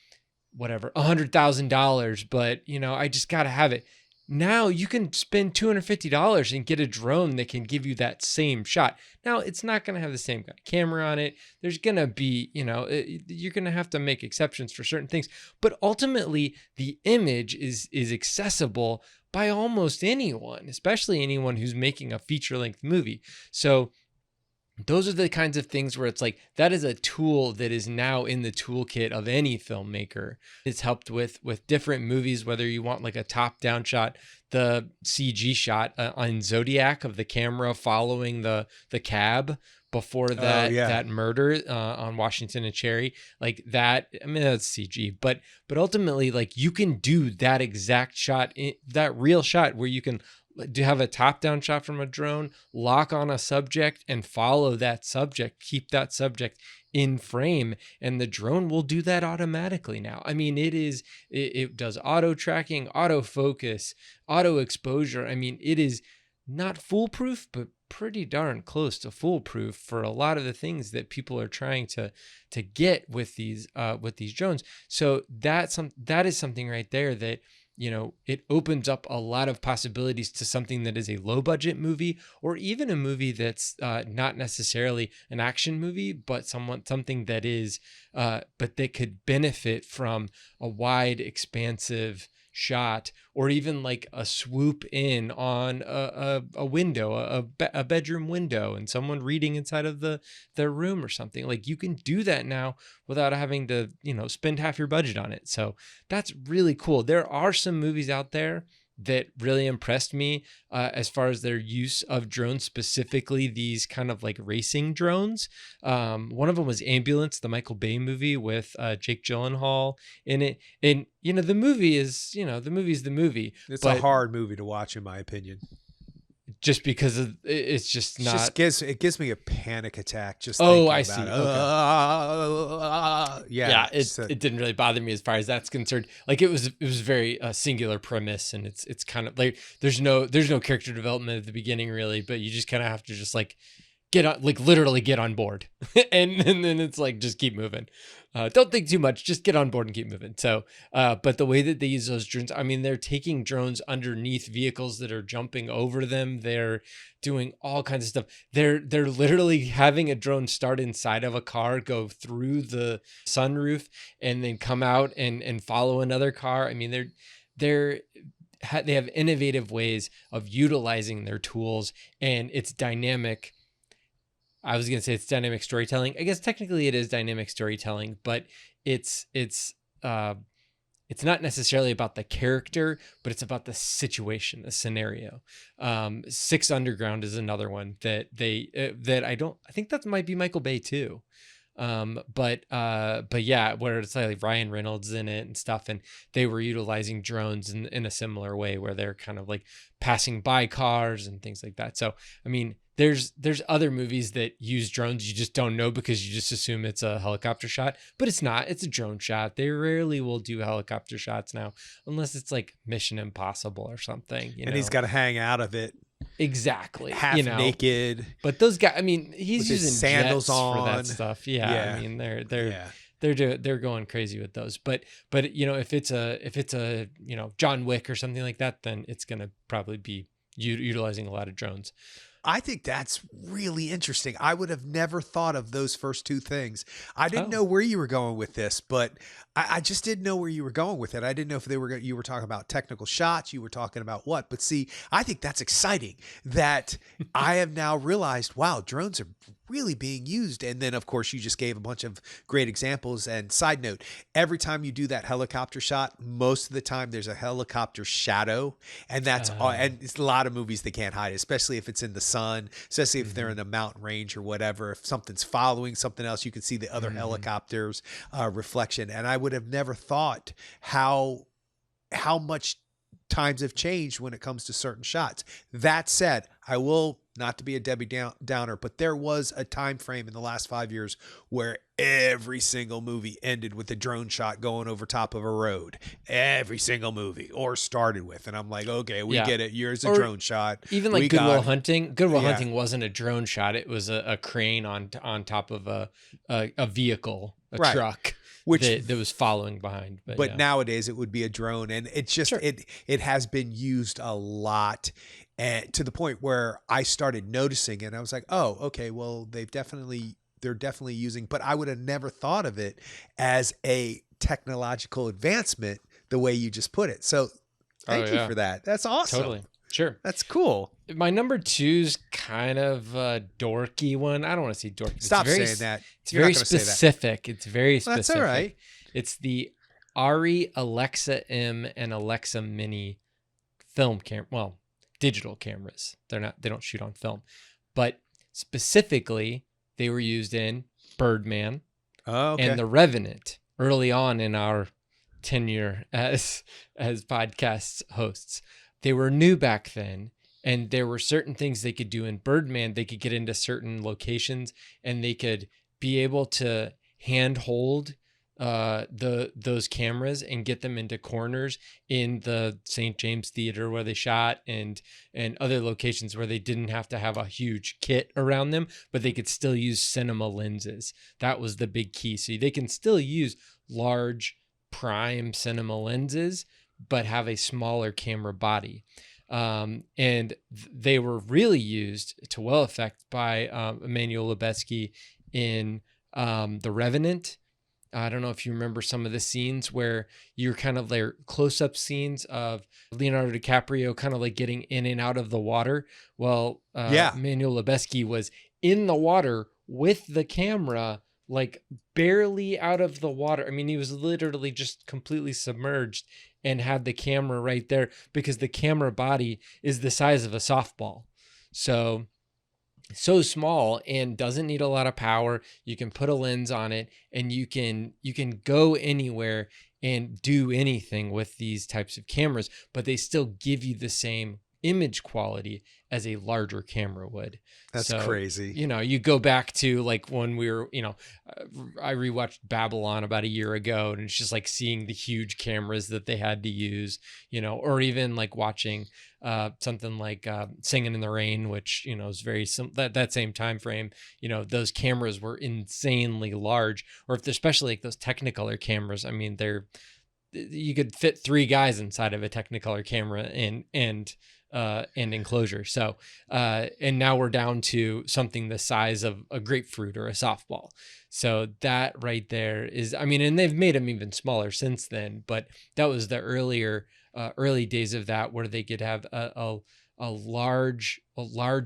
whatever, $100,000, but you know, I just gotta have it. Now you can spend $250 and get a drone that can give you that same shot. Now it's not going to have the same kind of camera on it. There's going to be, you know, you're going to have to make exceptions for certain things, but ultimately the image is accessible by almost anyone, especially anyone who's making a feature-length movie. So those are the kinds of things where it's like, that is a tool that is now in the toolkit of any filmmaker. It's helped with different movies, whether you want like a top-down shot, the CG shot on Zodiac of the camera following the cab before that murder on Washington and Cherry, like that. I mean, that's CG, but ultimately, like you can do that exact shot, that real shot where you can do have a top-down shot from a drone, lock on a subject and follow that subject, keep that subject in frame, and the drone will do that automatically now. I mean, it does auto tracking, auto focus, auto exposure. I mean, it is not foolproof, but pretty darn close to foolproof for a lot of the things that people are trying to get with these drones. So that is something right there that, you know, it opens up a lot of possibilities to something that is a low budget movie, or even a movie that's not necessarily an action movie, but something that is, but that could benefit from a wide, expansive shot, or even like a swoop in on a window, a bedroom window, and someone reading inside of their room or something. Like you can do that now without having to, you know, spend half your budget on it. So that's really cool. There are some movies out there that really impressed me as far as their use of drones, specifically these kind of like racing drones. One of them was Ambulance, the Michael Bay movie with Jake Gyllenhaal in it. And, the movie is, the movie's the movie. It's a hard movie to watch, in my opinion. Just because it's just not. It gives me a panic attack. Just I see. Okay. Yeah. It didn't really bother me as far as that's concerned. Like it was very singular premise, and it's kind of like there's no character development at the beginning really, but you just kind of have to just like literally get on board, and then it's like just keep moving. Don't think too much, just get on board and keep moving. So, but the way that they use those drones, I mean, they're taking drones underneath vehicles that are jumping over them. They're doing all kinds of stuff. They're literally having a drone start inside of a car, go through the sunroof, and then come out and follow another car. I mean, they have innovative ways of utilizing their tools, and it's dynamic. I was going to say it's dynamic storytelling. I guess technically it is dynamic storytelling, but it's not necessarily about the character, but it's about the situation, the scenario. Six Underground is another one that I think that might be Michael Bay too. But yeah, where it's like Ryan Reynolds in it and stuff, and they were utilizing drones in a similar way where they're kind of like passing by cars and things like that. So, I mean, there's other movies that use drones. You just don't know because you just assume it's a helicopter shot, but it's not. It's a drone shot. They rarely will do helicopter shots now, unless it's like Mission Impossible or something. And he's got to hang out of it. Exactly. Half naked. But those guys, I mean, he's using sandals jets on for that stuff. Yeah. I mean, they're going crazy with those. But if it's a John Wick or something like that, then it's going to probably be utilizing a lot of drones. I think that's really interesting. I would have never thought of those first two things. I didn't know where you were going with this, but I just didn't know where you were going with it. I didn't know if you were talking about technical shots, you were talking about what. But see, I think that's exciting that I have now realized, wow, drones are really being used. And then, of course, you just gave a bunch of great examples. And side note, every time you do that helicopter shot, most of the time there's a helicopter shadow. And that's and it's a lot of movies that can't hide it, especially if it's in the sun, especially if they're in a mountain range or whatever. If something's following something else, you can see the other helicopters reflection. And I would have never thought how much times have changed when it comes to certain shots. That said, I will, not to be a Debbie Downer, but there was a time frame in the last 5 years where every single movie ended with a drone shot going over top of a road. Every single movie, or started with. And I'm like, okay, we get it. Yours a drone shot. Even like Good Will Hunting. Good Will Hunting wasn't a drone shot. It was a crane on top of a vehicle, a truck. That was following behind. But nowadays it would be a drone. And it's just, it has been used a lot, and to the point where I started noticing it. I was like, oh, okay, well, they're definitely using, but I would have never thought of it as a technological advancement the way you just put it. So thank you for that. That's awesome. Totally. Sure. That's cool. My number 2's kind of a dorky one. I don't want to say dorky. Stop saying that. It's very specific. It's very specific. That's all right. It's the ARRI Alexa M and Alexa Mini film camera. Well, digital cameras. They don't shoot on film, but specifically they were used in Birdman and The Revenant early on in our tenure as podcast hosts. They were new back then, and there were certain things they could do in Birdman. They could get into certain locations, and they could be able to handhold those cameras and get them into corners in the St. James Theater where they shot, and other locations where they didn't have to have a huge kit around them, but they could still use cinema lenses. That was the big key. So they can still use large prime cinema lenses, but have a smaller camera body. And they were really used to well effect by Emmanuel Lubezki in The Revenant. I don't know if you remember some of the scenes where you're kind of like close-up scenes of Leonardo DiCaprio kind of like getting in and out of the water. Well, Emmanuel Lubezki was in the water with the camera, like barely out of the water. I mean, he was literally just completely submerged, and have the camera right there, because the camera body is the size of a softball. So small and doesn't need a lot of power. You can put a lens on it, and you can go anywhere and do anything with these types of cameras, but they still give you the same image quality as a larger camera would. That's crazy. You go back to like when we were, I rewatched Babylon about a year ago, and it's just like seeing the huge cameras that they had to use, or even like watching something like Singing in the Rain, which, is very that same time frame. Those cameras were insanely large, or if they're especially like those Technicolor cameras. I mean, you could fit 3 guys inside of a Technicolor camera and enclosure. So, and now we're down to something the size of a grapefruit or a softball. So that right there is, and they've made them even smaller since then, but that was the early days of that, where they could have a large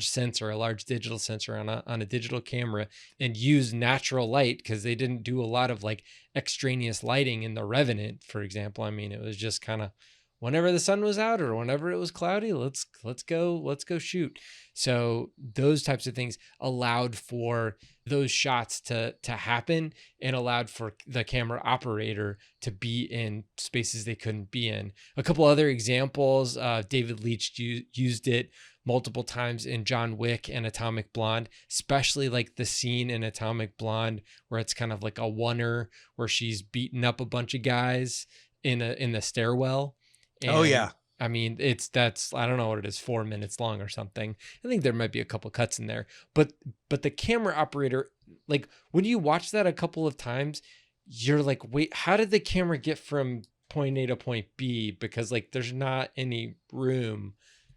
sensor, a large digital sensor on a digital camera, and use natural light, because they didn't do a lot of like extraneous lighting in The Revenant, for example. It was just kind of whenever the sun was out or whenever it was cloudy, let's go shoot. So those types of things allowed for those shots to happen, and allowed for the camera operator to be in spaces they couldn't be in. A couple other examples, David Leitch used it multiple times in John Wick and Atomic Blonde, especially like the scene in Atomic Blonde where it's kind of like a oneer where she's beating up a bunch of guys in the stairwell. And, oh yeah. I don't know what it is, 4 minutes long or something. I think there might be a couple cuts in there, but the camera operator, like when you watch that a couple of times, you're like, wait, how did the camera get from point A to point B? Because like there's not any room.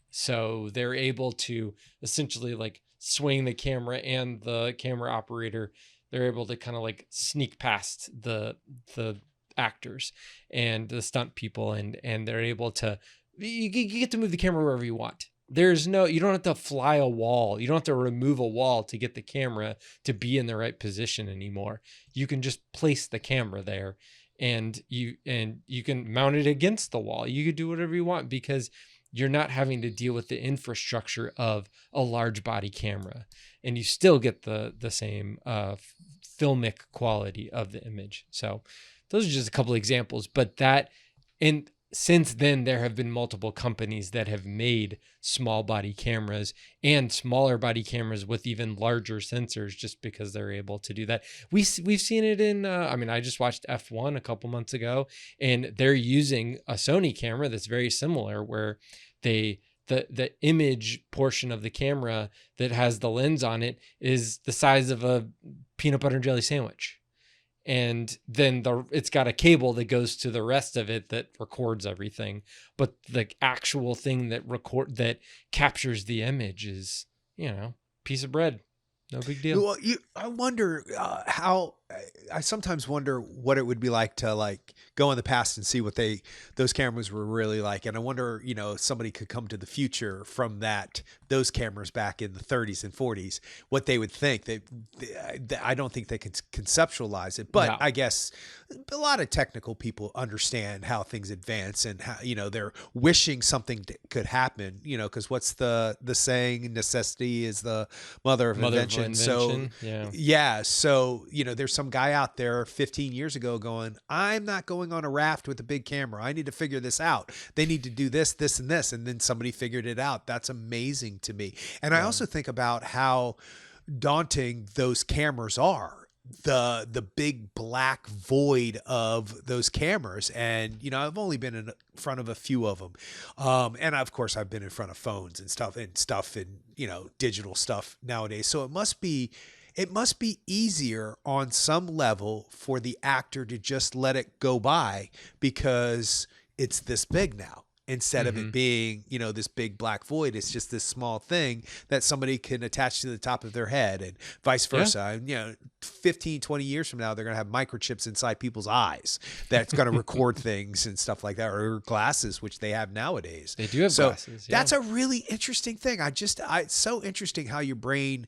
So they're able to essentially like swing the camera, and the camera operator, they're able to kind of like sneak past the actors and the stunt people, and they're able to, you get to move the camera wherever you want. You don't have to fly a wall. You don't have to remove a wall to get the camera to be in the right position anymore. You can just place the camera there, and you can mount it against the wall. You could do whatever you want, because you're not having to deal with the infrastructure of a large body camera, and you still get the same filmic quality of the image. So those are just a couple of examples, and since then there have been multiple companies that have made small body cameras and smaller body cameras with even larger sensors, just because they're able to do that. We've seen it in, I just watched F1 a couple months ago, and they're using a Sony camera that's very similar, where the image portion of the camera that has the lens on it is the size of a peanut butter and jelly sandwich. And then it's got a cable that goes to the rest of it that records everything. But the actual thing that captures the image is, piece of bread. No big deal. Well, I wonder how. I sometimes wonder what it would be like to like go in the past and see what those cameras were really like, and I wonder, if somebody could come to the future from those cameras back in the 30s and 40s, what they would think. I don't think they can conceptualize it, but no. I guess a lot of technical people understand how things advance, and how they're wishing something could happen. Because what's the saying? Necessity is the mother of invention. So yeah. So there's some guy out there 15 years ago going, I'm not going on a raft with a big camera. I need to figure this out. They need to do this, this, and this. And then somebody figured it out. That's amazing to me. And I also think about how daunting those cameras are. The big black void of those cameras. And, I've only been in front of a few of them. And of course I've been in front of phones and stuff and digital stuff nowadays. So it must be easier on some level for the actor to just let it go by, because it's this big now. Instead of it being, this big black void, it's just this small thing that somebody can attach to the top of their head, and vice versa. Yeah. And, 15, 20 years from now, they're going to have microchips inside people's eyes that's going to record things and stuff like that, or glasses, which they have nowadays. They do have glasses. Yeah. That's a really interesting thing. It's so interesting how your brain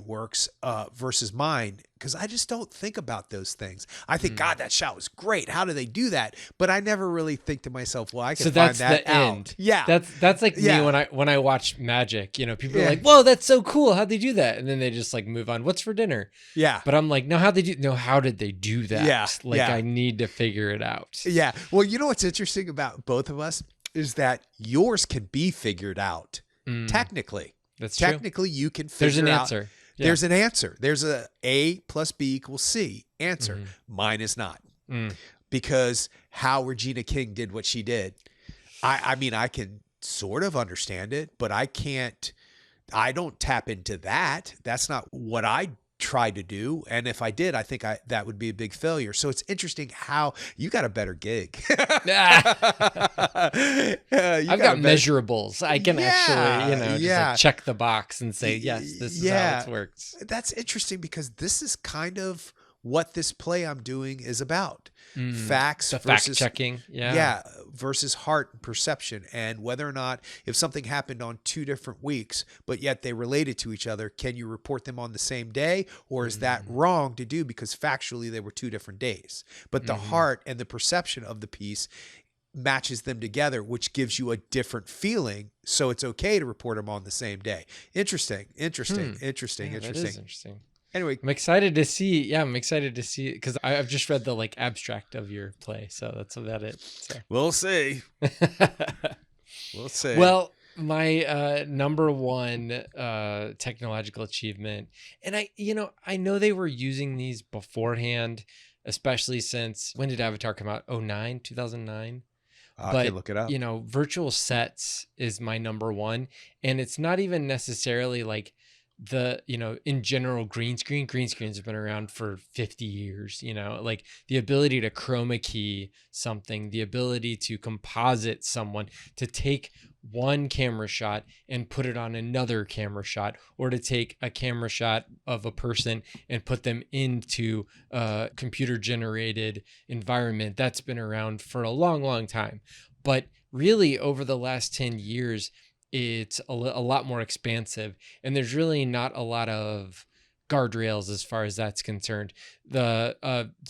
works versus mine, because I just don't think about those things. I think, God, that shot was great. How do they do that? But I never really think to myself, well, I can find that the out. end. Yeah. That's like me when I watch magic, you know, people are like, whoa, that's so cool. How'd they do that? And then they just like move on. What's for dinner? Yeah. But I'm like, no, how did they do that? Yeah. Like I need to figure it out. Yeah. Well, you know what's interesting about both of us is that yours can be figured out. Technically. That's true. Technically, you can figure out. There's an answer. Yeah. There's an answer. There's A plus B equals C answer. Mine is not. Because how Regina King did what she did. I mean, I can sort of understand it, but I don't tap into that. That's not what I try to do. And if I did, I think that would be a big failure. So it's interesting how you got a better gig. I've got measurables. I can actually, just like check the box and say, yes, this is how it works. That's interesting because this is kind of what this play I'm doing is about. Facts versus fact checking. Versus heart and perception, and whether or not if something happened on 2 different weeks, but yet they related to each other, can you report them on the same day, or is that wrong to do because factually they were 2 different days? But the heart and the perception of the piece matches them together, which gives you a different feeling. So it's okay to report them on the same day. Interesting. That is interesting. Anyway, I'm excited to see. Yeah, I'm excited to see because I've just read the like abstract of your play, so that's about it. So. We'll see. We'll see. Well, my number one technological achievement, and I know they were using these beforehand, especially since when did Avatar come out? 2009. I can look it up. Virtual sets is my number one, and it's not even necessarily like in general green screens have been around for 50 years, like the ability to chroma key something, the ability to composite someone, to take one camera shot and put it on another camera shot, or to take a camera shot of a person and put them into a computer generated environment. That's been around for a long, long time. But really over the last 10 years, it's a lot more expansive, and there's really not a lot of guardrails as far as that's concerned. The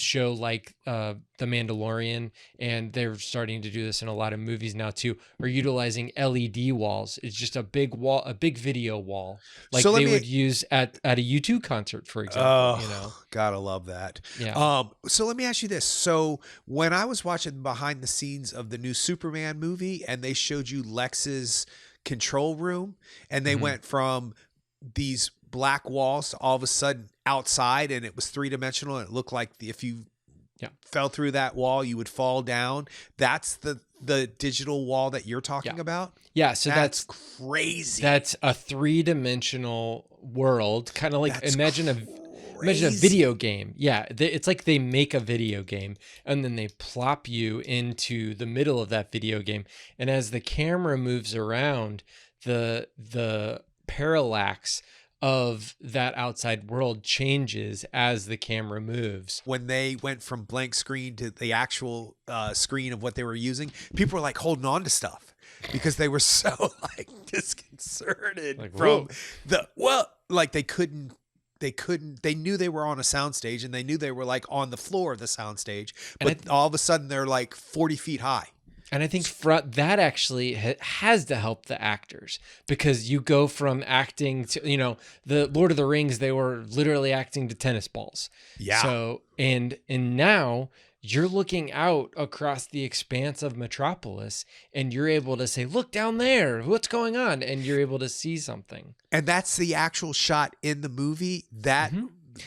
show like The Mandalorian, and they're starting to do this in a lot of movies now too, are utilizing LED walls. It's just a big wall, a big video wall, like they would use at a U2 concert, for example. Gotta love that. Yeah. So let me ask you this. So when I was watching behind the scenes of the new Superman movie, and they showed you Lex's control room, and they went from these black walls to all of a sudden outside, and it was 3-dimensional, and it looked like if you fell through that wall you would fall down. That's the digital wall that you're talking about. So that's crazy. That's a 3-dimensional world, kind of like imagine a video game. It's like they make a video game and then they plop you into the middle of that video game, and as the camera moves around, the parallax of that outside world changes as the camera moves. When they went from blank screen to the actual screen of what they were using, people were like holding on to stuff because they were so like disconcerted from they knew they were on a soundstage, and they knew they were like on the floor of the soundstage, but all of a sudden they're like 40 feet high. And I think that actually has to help the actors, because you go from acting to, the Lord of the Rings, they were literally acting to tennis balls. Yeah. So, and now you're looking out across the expanse of Metropolis, and you're able to say, look down there, what's going on? And you're able to see something. And that's the actual shot in the movie that...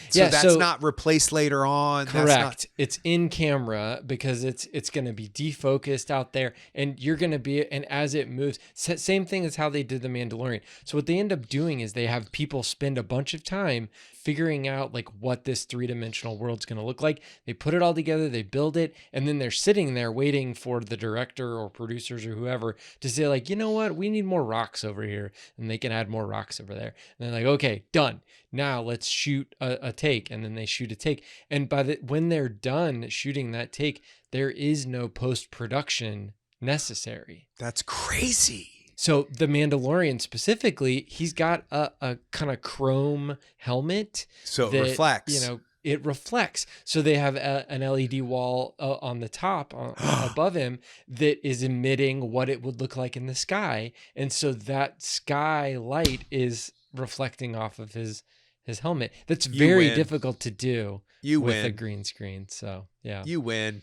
So that's not replaced later on. Correct. It's in camera because it's going to be defocused out there, and you're going to be, and as it moves, same thing as how they did The Mandalorian. So what they end up doing is they have people spend a bunch of time figuring out like what this 3-dimensional world's going to look like. They put it all together, they build it, and then they're sitting there waiting for the director or producers or whoever to say like, you know what, we need more rocks over here, and they can add more rocks over there. And they're like, okay, done. Now let's shoot a take, and then they shoot a take. And when they're done shooting that take, there is no post-production necessary. That's crazy. So the Mandalorian specifically, he's got a kind of chrome helmet. So it reflects. it reflects. So they have an LED wall on the top above him that is emitting what it would look like in the sky. And so that sky light is reflecting off of his helmet. That's very difficult to do with a green screen. So yeah. You win.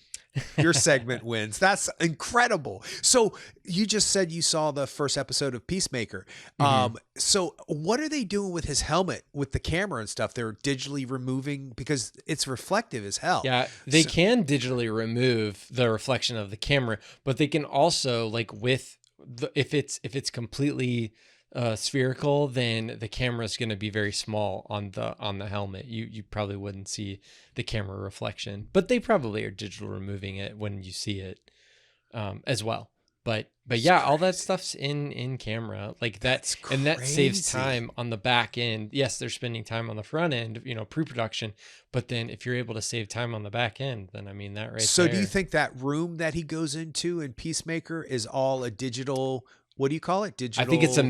Your segment wins. That's incredible. So you just said you saw the first episode of Peacemaker. So what are they doing with his helmet with the camera and stuff? They're digitally removing, because it's reflective as hell. Yeah, they can digitally remove the reflection of the camera, but they can also, like, with if it's completely spherical, then the camera is going to be very small on the helmet. You probably wouldn't see the camera reflection, but they probably are digital removing it when you see it as well. But yeah, all that stuff's in camera like that, and that saves time on the back end. Yes, they're spending time on the front end, pre-production, but then if you're able to save time on the back end, then I mean that right. So do you think that room that he goes into in Peacemaker is all a digital? What do you call it? Digital? I think it's a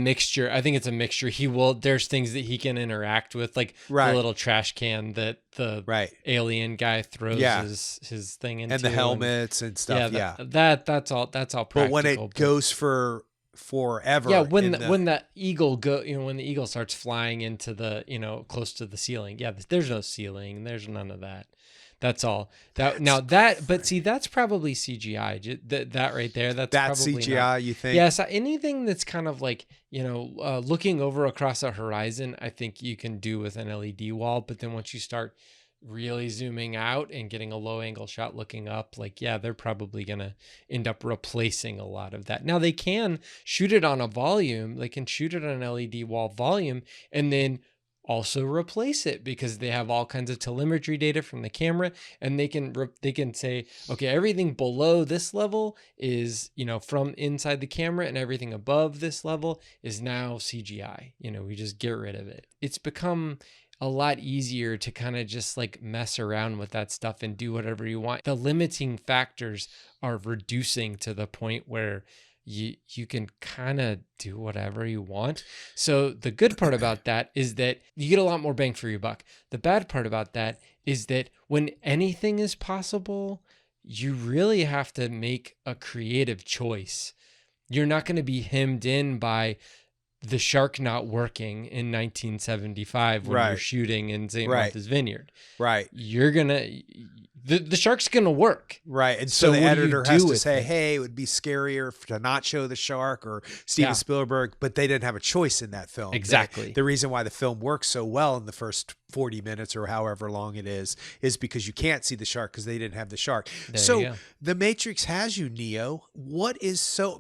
mixture. There's things that he can interact with, like the little trash can that the alien guy throws his thing into, and the helmets and stuff. That's all practical. But when it goes for forever. When the eagle starts flying into the, close to the ceiling. Yeah, there's no ceiling. There's none of that. That's all. But see, that's probably CGI. That right there. That's probably CGI. Not. You think? Yeah. So anything that's kind of like looking over across a horizon, I think you can do with an LED wall. But then once you start really zooming out and getting a low angle shot looking up, they're probably gonna end up replacing a lot of that. Now they can shoot it on a volume. They can shoot it on an LED wall volume, and then also replace it, because they have all kinds of telemetry data from the camera, and they can say, okay, everything below this level is from inside the camera, and everything above this level is now CGI. We just get rid of it. It's become a lot easier to kind of just mess around with that stuff and do whatever you want. The limiting factors are reducing to the point where you can kind of do whatever you want. So the good part about that is that you get a lot more bang for your buck. The bad part about that is that when anything is possible, you really have to make a creative choice. You're not going to be hemmed in by the shark not working in 1975 when you're shooting in St. Martha's Vineyard. Right. You're going to... The shark's going to work. Right. And so the editor has to say, hey, it would be scarier to not show the shark, or Steven Spielberg, but they didn't have a choice in that film. Exactly. The reason why the film works so well in the first 40 minutes or however long it is because you can't see the shark because they didn't have the shark. So The Matrix has you, Neo.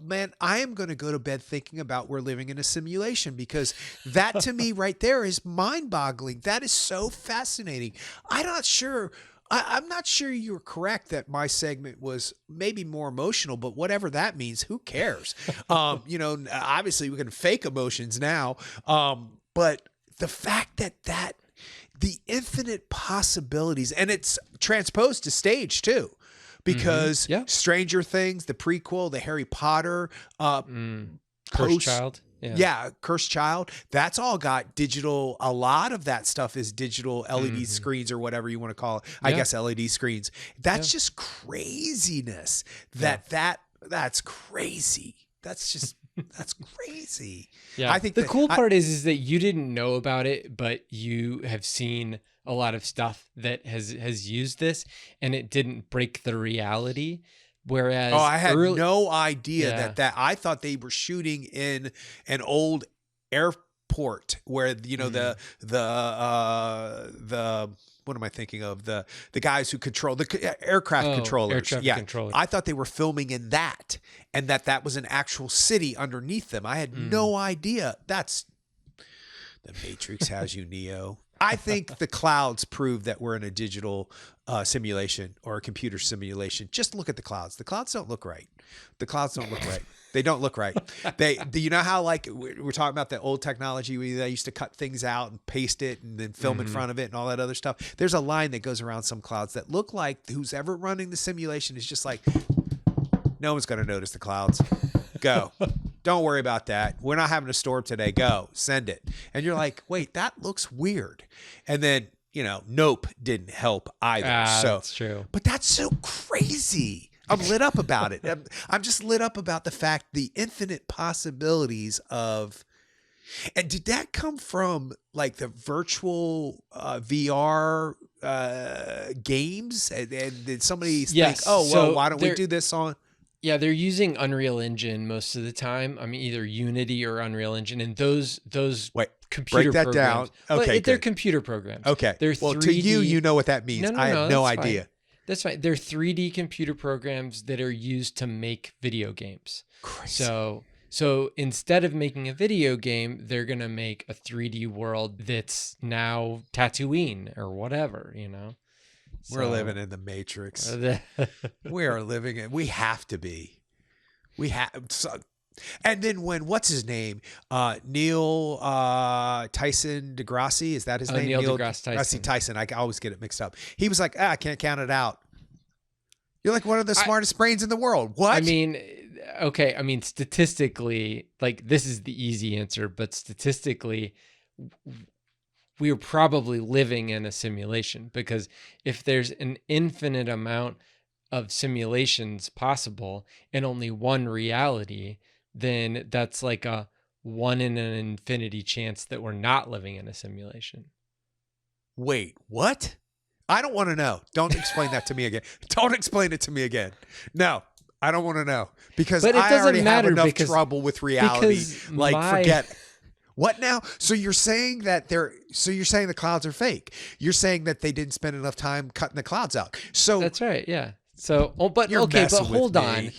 Man, I am going to go to bed thinking about we're living in a simulation, because that to me right there is mind-boggling. That is so fascinating. I'm not sure you're correct that my segment was maybe more emotional, but whatever that means, who cares? Obviously we can fake emotions now. But the fact that the infinite possibilities, and it's transposed to stage too, because Stranger Things, the prequel, the Harry Potter, Cursed Child. Yeah, Cursed Child. That's all got digital. A lot of that stuff is digital LED screens, or whatever you want to call it. I guess LED screens. That's just craziness. That's crazy. That's crazy. Yeah. I think the cool part is that you didn't know about it, but you have seen a lot of stuff that has used this, and it didn't break the reality. Whereas I had no idea that I thought they were shooting in an old airport where the what am I thinking of, the guys who control the aircraft controllers. Controllers. I thought they were filming in that, and that was an actual city underneath them. I had no idea. That's The Matrix has you, Neo. I think the clouds prove that we're in a digital simulation or a computer simulation. Just look at the clouds. The clouds don't look right. They don't look right. Do you know how we're talking about the old technology where they used to cut things out and paste it and then film in front of it and all that other stuff? There's a line that goes around some clouds that look like who's ever running the simulation is just like, no one's going to notice the clouds. Go. Don't worry about that. We're not having a storm today. Go. Send it. And you're like, wait, that looks weird. And then, Nope didn't help either. That's true. But that's so crazy. I'm lit up about it. I'm just lit up about the fact, the infinite possibilities of. And did that come from like the virtual VR games? And did somebody think, oh, well, why don't we do this on? Yeah, they're using Unreal Engine most of the time. I mean, either Unity or Unreal Engine, and those computer break that programs. down. Okay, they're computer programs. Okay. They're well, 3D. To you know what that means. I have no idea. Fine. That's fine. They're 3D computer programs that are used to make video games. Crazy. So instead of making a video game, they're going to make a 3D world that's now Tatooine or whatever, We're living in the Matrix. We are living in. We have to be. We have. And then what's his name? Neil Tyson DeGrassi. Is that his name? Neil deGrasse Tyson. I always get it mixed up. He was like, I can't count it out. You're like one of the smartest brains in the world. What? I mean, okay. I mean, statistically, like this is the easy answer, but statistically, we are probably living in a simulation, because if there's an infinite amount of simulations possible and only one reality, then that's like a 1 in an infinity chance that we're not living in a simulation. Wait, what? I don't want to know. Don't explain that to me again. Don't explain it to me again. No, I don't want to know, because I already have enough trouble with reality. Forget. What now? So you're saying that you're saying the clouds are fake. You're saying that they didn't spend enough time cutting the clouds out. So that's right. Yeah. So, but hold on.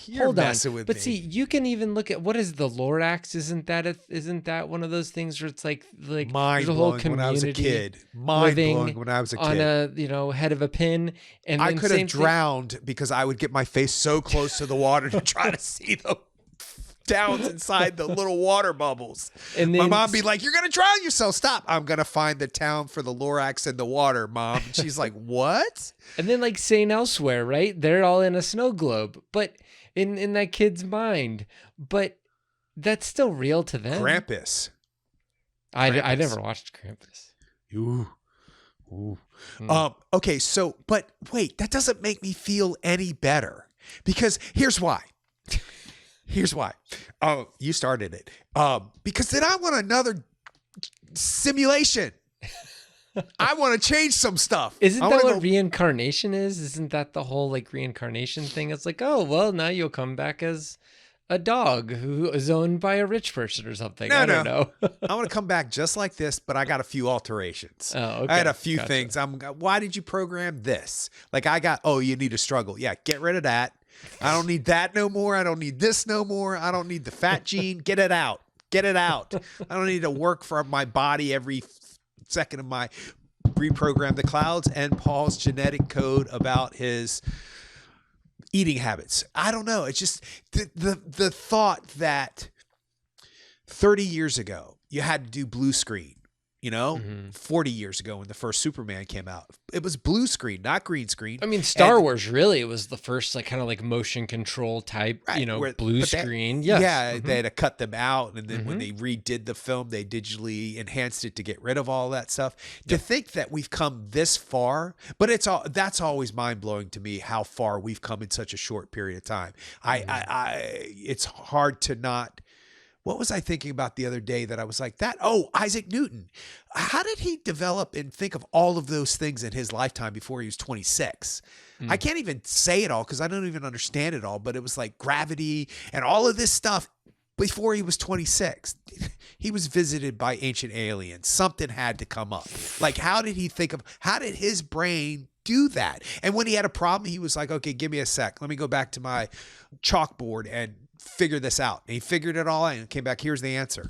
But see, you can even look at, what is the Lorax? Isn't that one of those things where it's like mind there's a whole blowing community when I was a kid. Mind blowing when I was a kid. On a head of a pin, and I could have drowned because I would get my face so close to the water to try to see the downs inside the little water bubbles. And then my mom be like, "You're gonna drown yourself. Stop! I'm gonna find the town for the Lorax in the water, Mom." And she's like, "What?" And then like St. Elsewhere, right? They're all in a snow globe, but in that kid's mind, but that's still real to them. Krampus. I never watched Krampus. Ooh. Okay, so but wait, that doesn't make me feel any better, because here's why. Oh, you started it. Because then I want another simulation. I want to change some stuff. Isn't that what reincarnation is? Isn't that the whole like reincarnation thing? It's like, oh, well, now you'll come back as a dog who is owned by a rich person or something. I don't know. I want to come back just like this, but I got a few alterations. Oh, okay. I had a few things. Why did you program this? Like you need to struggle. Yeah, get rid of that. I don't need that no more. I don't need this no more. I don't need the fat gene. Get it out. I don't need to work for my body every second of my reprogram the clouds and Paul's genetic code about his eating habits. I don't know. It's just the thought that 30 years ago you had to do blue screen. 40 years ago when the first Superman came out, it was blue screen, not green screen. I mean, Star Wars really was the first like kind of like motion control type, blue screen. Yeah, they had to cut them out, and then when they redid the film, they digitally enhanced it to get rid of all that stuff. To think that we've come this far, but that's always mind blowing to me how far we've come in such a short period of time. It's hard to not. What was I thinking about the other day that I was like that? Oh, Isaac Newton. How did he develop and think of all of those things in his lifetime before he was 26? I can't even say it all because I don't even understand it all, but it was like gravity and all of this stuff before he was 26. He was visited by ancient aliens. Something had to come up. Like, how did his brain do that? And when he had a problem, he was like, okay, give me a sec. Let me go back to my chalkboard and figure this out. And he figured it all out and came back. Here's the answer.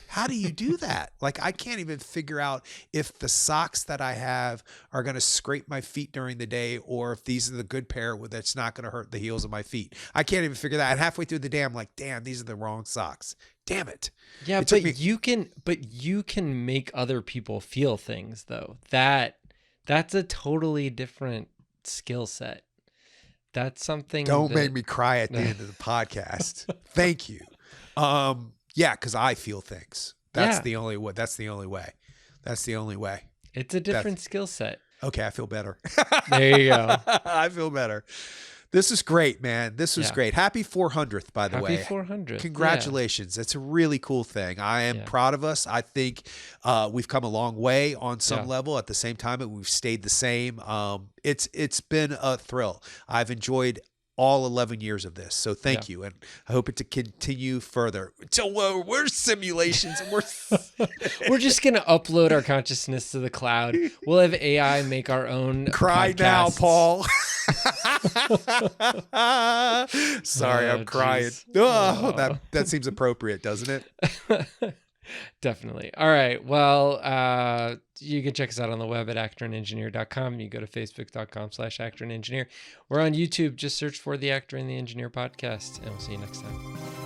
How do you do that? Like, I can't even figure out if the socks that I have are going to scrape my feet during the day, or if these are the good pair that's not going to hurt the heels of my feet. I can't even figure that out. And halfway through the day, I'm like, damn, these are the wrong socks. Damn it. Yeah, you can make other people feel things though. That's a totally different skill set. That's something. Don't make me cry at the end of the podcast. Thank you. Yeah, because I feel things. That's the only way. That's the only way. It's a different skill set. Okay, I feel better. There you go. I feel better. This is great, man. This was great. Happy 400th, by the way. Happy 400th. Congratulations. It's a really cool thing. I am proud of us. I think we've come a long way on some level. At the same time, we've stayed the same. It's been a thrill. I've enjoyed all 11 years of this. So thank you. And I hope it to continue further until we're simulations and we're just going to upload our consciousness to the cloud. We'll have AI make our own Cry podcasts. now, Paul. Sorry, I'm crying. Oh, that seems appropriate, doesn't it? Definitely. All right. Well, you can check us out on the web at actorandengineer.com. You go to facebook.com/actorandengineer. We're on YouTube. Just search for the Actor and the Engineer podcast, and we'll see you next time.